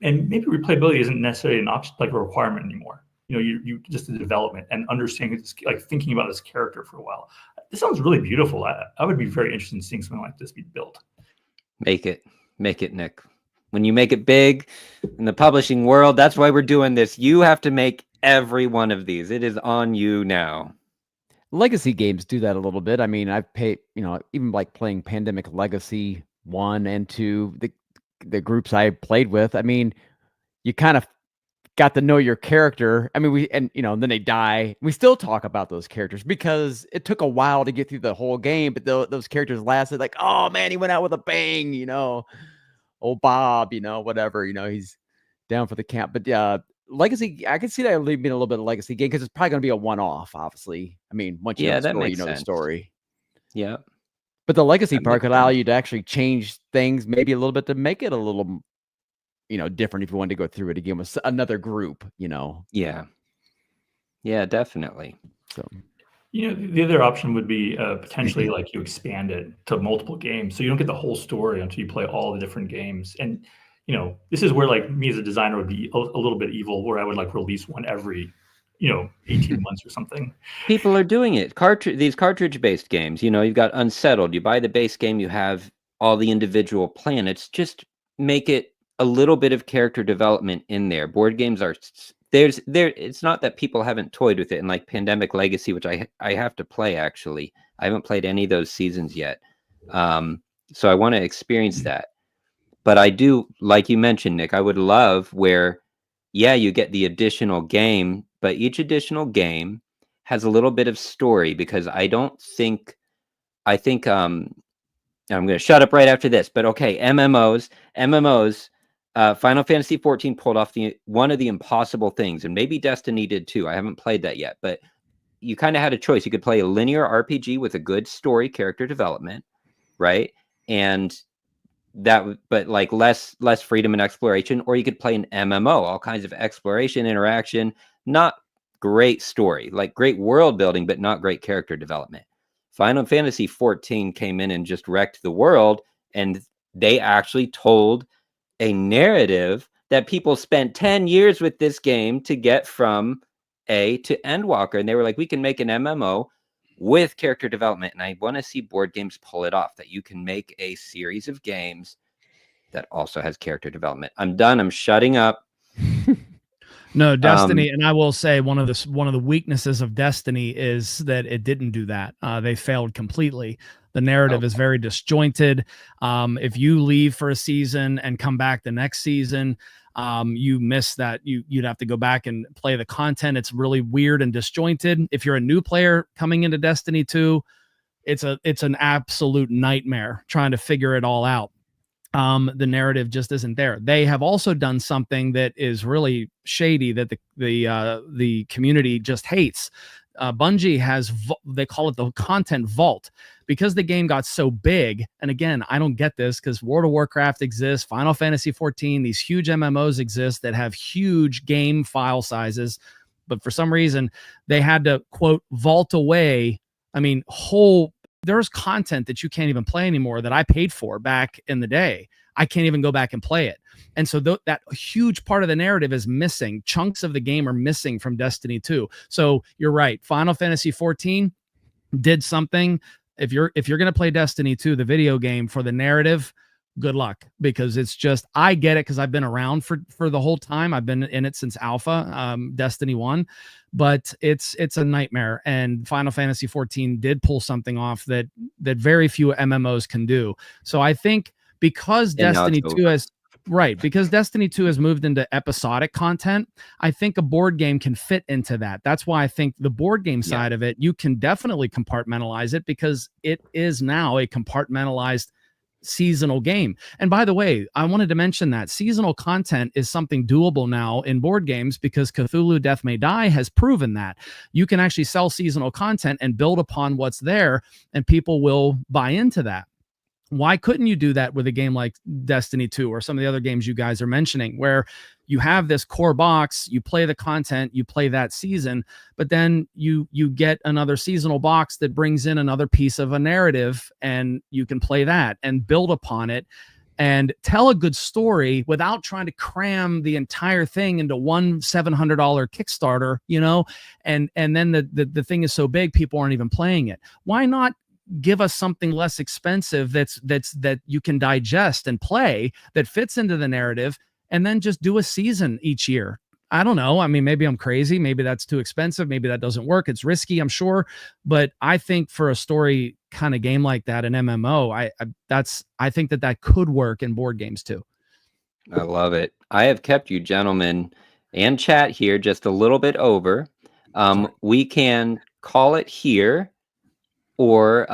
S4: and maybe replayability isn't necessarily an option, like a requirement anymore. You just the development and understanding, like thinking about this character for a while. This sounds really beautiful. I would be very interested in seeing something like this be built.
S1: Make it, Nick. When you make it big in the publishing world, that's why we're doing this. You have to make every one of these. It is on you now.
S2: Legacy games do that a little bit. I mean, I've paid, even like playing Pandemic Legacy 1 and 2, the groups I played with. I mean, you kind of got to know your character. I mean, then they die. We still talk about those characters because it took a while to get through the whole game, but those characters lasted like, oh man, he went out with a bang, old Bob, whatever, he's down for the count. But Legacy, I can see that being a little bit of a legacy game because it's probably going to be a one-off, obviously. I mean, once you know the story, the story.
S1: Yeah.
S2: But the legacy part could allow you to actually change things maybe a little bit to make it a little, different if you wanted to go through it again with another group,
S1: Yeah. Yeah, definitely.
S2: So,
S4: the other option would be potentially like you expand it to multiple games. So you don't get the whole story until you play all the different games. And, this is where like me as a designer would be a little bit evil, where I would like release one every 18 months or something.
S1: People are doing it. These cartridge-based games, you've got Unsettled. You buy the base game, you have all the individual planets. Just make it a little bit of character development in there. Board games are it's not that people haven't toyed with it. And like Pandemic Legacy, which I have to play actually. I haven't played any of those seasons yet. So I want to experience that. But I do, like you mentioned, Nick, I would love where, yeah, you get the additional game, but each additional game has a little bit of story, because I think I'm going to shut up right after this, but okay, MMOs, Final Fantasy 14 pulled off one of the impossible things, and maybe Destiny did too. I haven't played that yet, but you kind of had a choice. You could play a linear RPG with a good story, character development, right? And but like less freedom and exploration, or you could play an MMO, all kinds of exploration, interaction, not great story, like great world building, but not great character development. Final Fantasy 14 came in and just wrecked the world, and they actually told a narrative that people spent 10 years with this game to get from A to Endwalker, and they were like, we can make an MMO with character development. And I want to see board games pull it off, that you can make a series of games that also has character development. I'm done. I'm shutting up.
S3: No, Destiny, and I will say one of the weaknesses of Destiny is that it didn't do that. They failed completely. The narrative is very disjointed. If you leave for a season and come back the next season, you miss that. You'd have to go back and play the content. It's really weird and disjointed. If you're a new player coming into Destiny 2, it's an absolute nightmare trying to figure it all out. The narrative just isn't there. They have also done something that is really shady that the community just hates. Bungie has, they call it the content vault, because the game got so big. And again, I don't get this, because World of Warcraft exists, Final Fantasy 14, these huge MMOs exist that have huge game file sizes, but for some reason they had to, quote, vault away. I mean, there's content that you can't even play anymore that I paid for back in the day. I can't even go back and play it. And so that huge part of the narrative is missing. Chunks of the game are missing from Destiny 2. So you're right. Final Fantasy 14 did something. If you're going to play Destiny 2, the video game, for the narrative, good luck, because it's just, I get it, because I've been around for the whole time. I've been in it since Alpha, Destiny 1, but it's a nightmare. And Final Fantasy 14 did pull something off that very few MMOs can do. So I think because Destiny 2 has because Destiny 2 has moved into episodic content, I think a board game can fit into that. That's why I think the board game side of it, you can definitely compartmentalize it, because it is now a compartmentalized seasonal game. And by the way, I wanted to mention that seasonal content is something doable now in board games, because Cthulhu Death May Die has proven that you can actually sell seasonal content and build upon what's there, and people will buy into that. Why couldn't you do that with a game like Destiny 2 or some of the other games you guys are mentioning, where you have this core box, you play the content, you play that season, but then you get another seasonal box that brings in another piece of a narrative, and you can play that and build upon it and tell a good story without trying to cram the entire thing into one $700 Kickstarter, and then the thing is so big people aren't even playing it. Why not give us something less expensive that you can digest and play, that fits into the narrative, and then just do a season each year? I don't know. I mean, maybe I'm crazy. Maybe that's too expensive. Maybe that doesn't work. It's risky, I'm sure. But I think for a story kind of game like that, an MMO, I think that could work in board games too.
S1: I love it. I have kept you gentlemen and chat here just a little bit over. We can call it here, or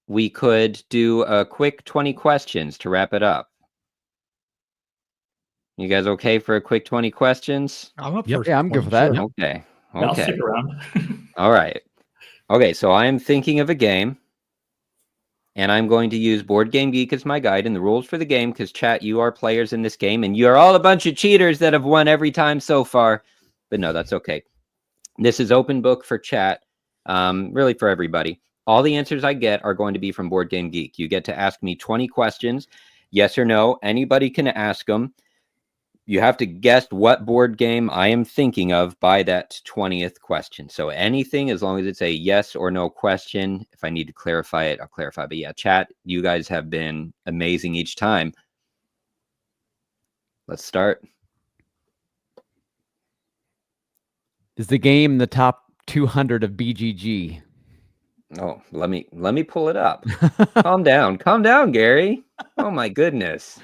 S1: we could do a quick 20 questions to wrap it up. You guys okay for a quick 20 questions?
S5: I'm up
S2: for I'm good for that.
S5: Sure.
S1: Okay.
S4: I'll stick around.
S1: All right. Okay, so I am thinking of a game, and I'm going to use Board Game Geek as my guide and the rules for the game, because chat, you are players in this game, and you are all a bunch of cheaters that have won every time so far. But no, that's okay. This is open book for chat, really for everybody. All the answers I get are going to be from Board Game Geek. You get to ask me 20 questions, yes or no. Anybody can ask them. You have to guess what board game I am thinking of by that 20th question. So anything, as long as it's a yes or no question. If I need to clarify it, I'll clarify. But yeah, chat, you guys have been amazing each time. Let's start.
S2: Is the game the top 200 of BGG?
S1: Oh, let me pull it up. Calm down, Gary. Oh my goodness,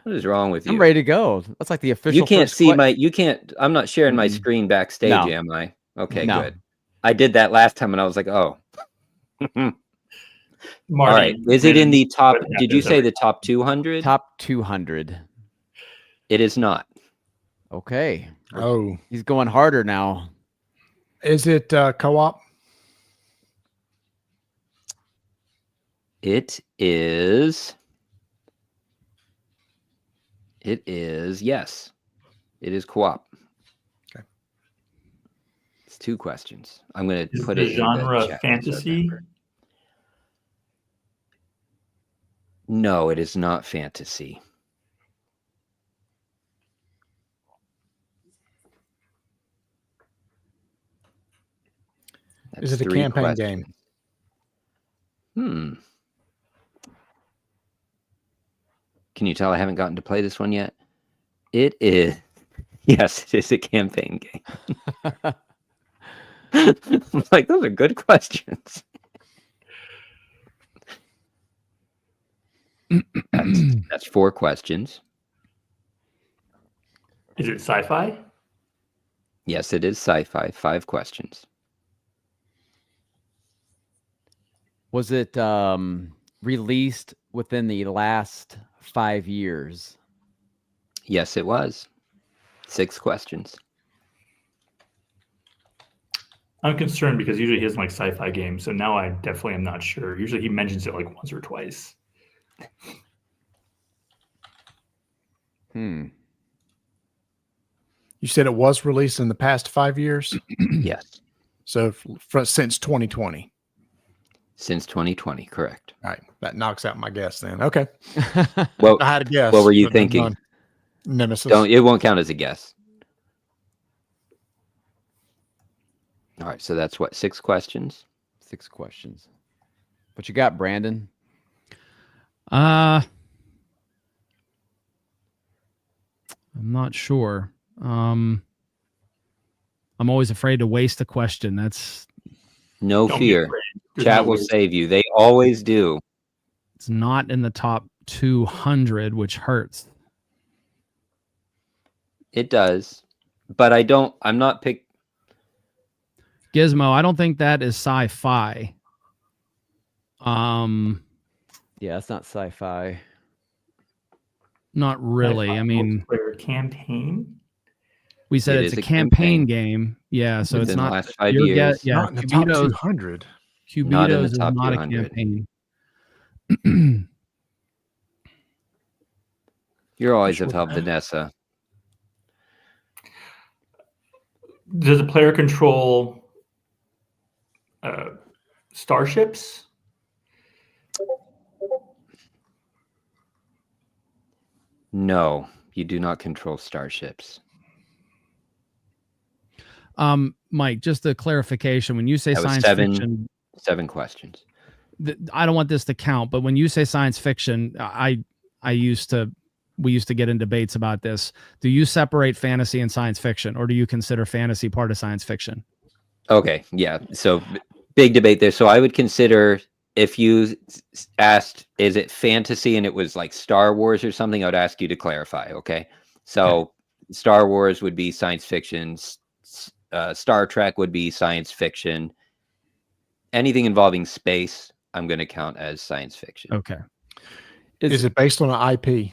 S1: what is wrong with you?
S2: I'm ready to go. That's like the official.
S1: You can't
S2: first
S1: see my. You can't. I'm not sharing my
S2: Mm-mm.
S1: screen backstage,
S2: No.
S1: am I? Okay,
S2: No.
S1: good. I did that last time, and I was like, oh. All
S4: Marty,
S1: right. Is it in the top?
S4: what
S1: Did you
S4: happens
S1: say
S4: every
S1: the top 200?
S2: Top 200.
S1: It is not.
S2: Okay.
S5: Oh,
S2: He's going harder now.
S5: is it co-op?
S1: It is. It is. Yes. It is co-op.
S5: Okay.
S1: It's 2 questions. I'm going to
S4: Is
S1: put
S4: the
S1: it in the
S4: genre
S1: chat.
S4: fantasy?
S1: No, it is not fantasy.
S5: Is
S1: That's
S5: it a
S1: 3
S5: campaign
S1: questions.
S5: game?
S1: Can you tell I haven't gotten to play this one yet? It is. Yes, it is a campaign game. I'm like, those are good questions. That's 4 questions.
S4: Is it sci-fi?
S1: Yes, it is sci-fi. 5 questions.
S2: Was it released within the last 5 years?
S1: Yes, it was. 6 questions.
S4: I'm concerned because usually he doesn't like sci-fi games, so now I definitely am not sure. Usually he mentions it like once or twice.
S2: Hmm.
S5: You said it was released in the past 5 years,
S1: Yes,
S5: so since 2020.
S1: since 2020, correct.
S5: All right, that knocks out my guess then. Okay,
S1: Well,
S5: I had a guess.
S1: what were you
S5: but
S1: thinking?
S5: none. Nemesis.
S1: It won't count as a guess. All right, so that's what, 6 questions?
S2: 6 questions. What you got, Brandon?
S3: I'm not sure. I'm always afraid to waste a question. That's
S1: No
S4: Don't be
S1: fear.
S4: afraid. There's
S1: Chat
S4: no
S1: will
S4: way.
S1: save you. They always do.
S3: it's not in the top 200, which hurts.
S1: It does. But I'm not pick.
S3: Gizmo, I don't think that is sci-fi.
S2: Yeah, it's not sci-fi.
S3: Not really. I mean,
S4: multiplayer campaign.
S3: we said
S1: It
S3: it's
S1: is
S3: a
S1: a
S3: campaign
S1: campaign.
S3: game. Yeah, so it's
S1: Within the
S3: not
S1: last 5
S3: your
S1: years.
S3: Yeah,
S5: Not in the top
S3: Cubitos,
S5: 200.
S1: Not in the
S3: Cubitos is
S1: top
S3: not a
S1: 200.
S3: campaign.
S1: You're always
S5: Sure.
S1: have helped Vanessa.
S4: Does the player control starships?
S1: No, you do not control starships.
S3: Mike, just a clarification. When you say
S1: That was
S3: science
S1: 7
S3: fiction,
S1: 7 questions.
S3: I don't want this to count, but when you say science fiction, we used to get in debates about this. Do you separate fantasy and science fiction, or do you consider fantasy part of science fiction?
S1: Okay, yeah. So big debate there. So I would consider, if you asked, is it fantasy and it was like Star Wars or something, I would ask you to clarify. Okay. So Star Wars would be science fiction. Star Trek would be science fiction. Anything involving space, I'm going to count as science fiction.
S3: Okay.
S5: Is it based on an IP?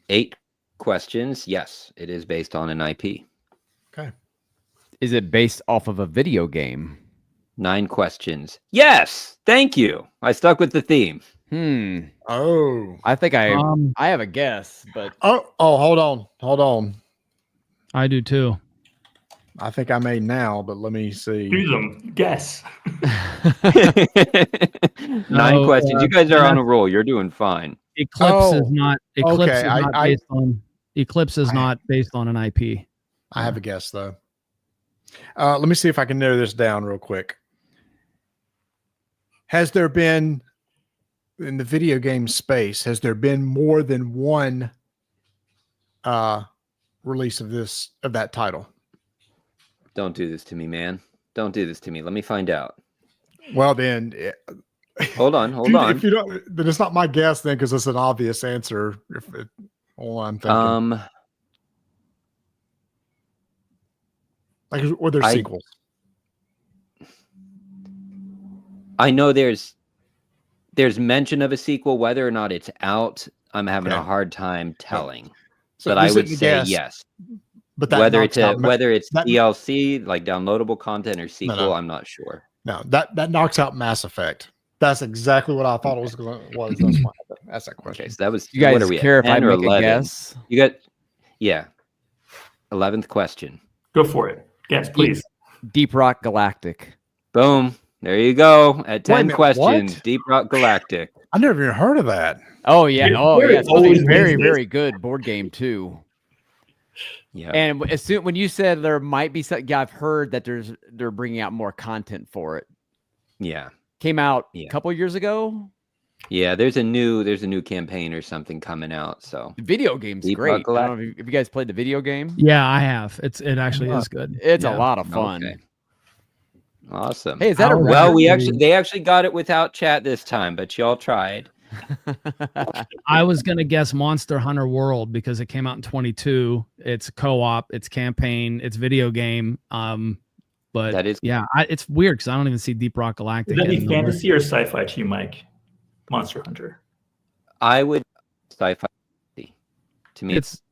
S1: 8 questions. Yes, it is based on an IP.
S5: Okay.
S2: Is it based off of a video game?
S1: 9 questions. Yes, thank you. I stuck with the theme.
S5: Oh.
S2: I think I have a guess, but
S5: Oh, hold on.
S3: I do too.
S5: I think I may now, but let me see.
S4: Choose them. Guess.
S1: 9 questions. You guys are on a roll. You're doing fine.
S3: Eclipse is not
S5: okay,
S3: Eclipse is not based on an IP.
S5: I have a guess though. Let me see if I can narrow this down real quick. Has there been, in the video game space, has there been more than one release of that title?
S1: Don't do this to me, man. Don't do this to me. Let me find out.
S5: Well, then,
S1: Hold on.
S5: If you don't, then it's not my guess then, because it's an obvious answer. All I'm thinking, like, or there's sequels.
S1: I know there's mention of a sequel. Whether or not it's out, I'm having a hard time telling.
S5: So
S1: but I would say yes.
S5: But that
S1: whether it's
S5: that,
S1: DLC, like downloadable content, or sequel, I'm not sure.
S5: No, that knocks out Mass Effect. That's exactly what I thought it was going to was. That's why that's that question.
S1: Okay, so that was.
S2: You guys
S1: what are we
S2: care if I make
S1: 11?
S2: a guess?
S1: You got, 11th question.
S4: Go for it. Yes, please.
S2: Deep Rock Galactic.
S1: Boom. There you go. At 10 questions,
S5: what?
S1: Deep Rock Galactic.
S5: I never even heard of that.
S2: Oh yeah.
S4: Yeah,
S2: It's supposed to be very,
S4: business.
S2: very good board game too.
S1: Yeah.
S2: And as soon when you said there might be something, I've heard that they're bringing out more content for it.
S1: Yeah.
S2: Came out
S1: Yeah.
S2: a couple years ago.
S1: Yeah. There's a new campaign or something coming out. So
S2: The video game's
S1: Deep
S2: great.
S1: Rock
S2: I don't know if you guys played the video game.
S3: Yeah, I have. It actually is good.
S2: It's
S3: Yeah.
S2: a lot of fun.
S1: Okay. Awesome.
S2: Hey, is that a
S1: Well,
S2: record?
S1: they actually got it without chat this time, but y'all tried.
S3: I was gonna guess Monster Hunter World because it came out in 22. It's co-op, it's campaign, it's video game. But
S1: That is
S3: it's weird because I don't even see Deep Rock Galactic.
S4: Would that be
S3: in the list.
S4: fantasy or sci-fi to you, Mike? Monster Hunter.
S1: I would sci-fi to me.
S3: It's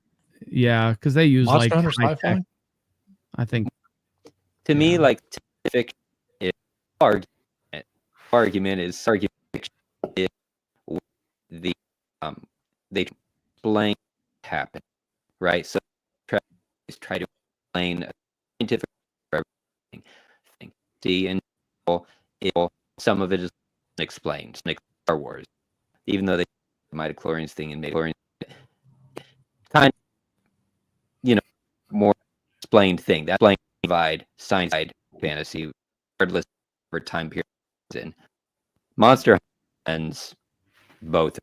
S3: because they use
S5: Monster Hunter
S3: high
S5: sci-fi?
S3: tech. I think
S1: To me, like fiction is argument is the they explain what happened, right? So try to explain a scientific everything. See, and some of it is explained, like Star Wars, even though they midichlorians thing and midichlorians kind of more explained thing. That explained divide science side fantasy, regardless of time period in. Monster ends both.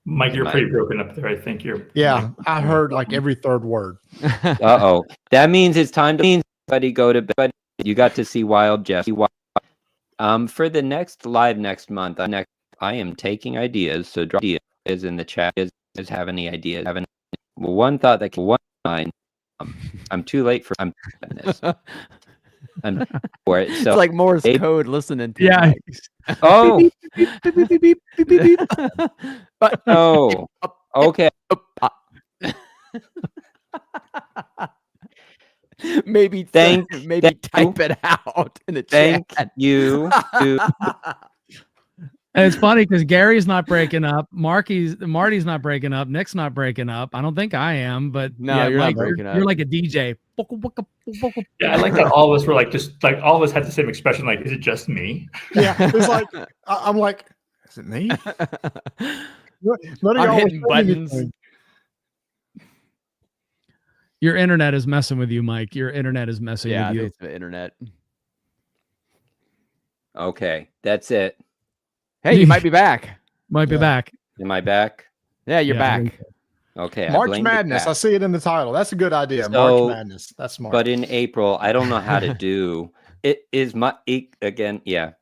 S4: Mike, you're
S1: My-
S4: pretty broken up there. I think you're.
S5: Yeah, I heard like every third word.
S1: Uh-oh. That means it's time to everybody go to bed. You got to see Wild Jeff. For the next live next month, I am taking ideas. So drop ideas in the chat. Is have any ideas? One thought that can one mind. I'm too late for I'm for it. So
S2: It's like Morse code listening to
S3: Yeah.
S2: Mike.
S1: oh
S2: But
S1: oh okay.
S2: maybe
S1: Thank
S2: type it out in the
S1: Thank
S2: chat.
S1: you.
S3: And it's funny because Gary's not breaking up, Marty's not breaking up, Nick's not breaking up. I don't think I am, but
S2: No, you're not
S3: Mike,
S2: breaking up.
S3: You're like a DJ.
S4: Yeah, I like that all of us were like just like all of us had the same expression. Like, is it just me?
S5: Yeah, it's like I'm like, is it me? None of
S2: I'm
S5: y'all
S2: hitting
S5: was saying
S2: buttons.
S5: anything.
S3: Your internet is messing with you, Mike. Your internet is messing
S2: Yeah, I
S3: with
S2: think
S3: you.
S2: it's the internet.
S1: Okay, that's it.
S2: Hey, you might be back.
S3: Might be
S5: Yeah.
S3: back.
S1: Am I back?
S2: Yeah, you're
S3: Yeah,
S2: back.
S1: Okay. I
S5: March
S1: blamed it
S5: Madness. I
S1: back.
S5: see it in the title. That's a good idea.
S1: So-
S5: March Madness. That's smart.
S1: But in April, I don't know how to do it. Is my again? Yeah.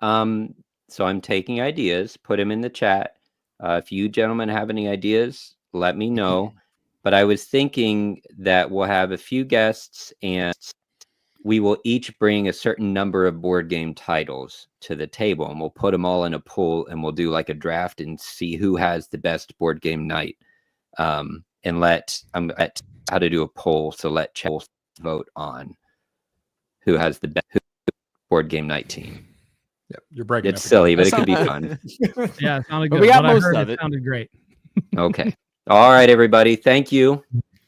S1: So I'm taking ideas. Put them in the chat. If you gentlemen have any ideas, let me know. But I was thinking that we'll have a few guests and we will each bring a certain number of board game titles to the table and we'll put them all in a pool and we'll do like a draft and see who has the best board game night. And let how to do a poll. So let chat vote on who has the best board game night team.
S5: Yep, you're breaking.
S1: It's
S5: up
S1: silly, but
S2: That
S1: it could be
S2: sounds-
S1: fun.
S3: Yeah, it sounded
S2: But
S3: good.
S2: we got
S3: What I
S2: most
S3: heard,
S2: of
S3: it
S2: it.
S3: sounded great.
S1: Okay. All right, everybody. Thank you.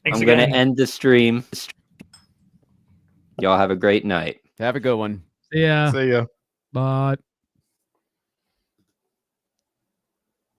S4: Thanks
S1: I'm
S4: again.
S1: going to end the stream. Y'all have a great night.
S2: Have a good one.
S3: Yeah.
S5: See ya.
S3: But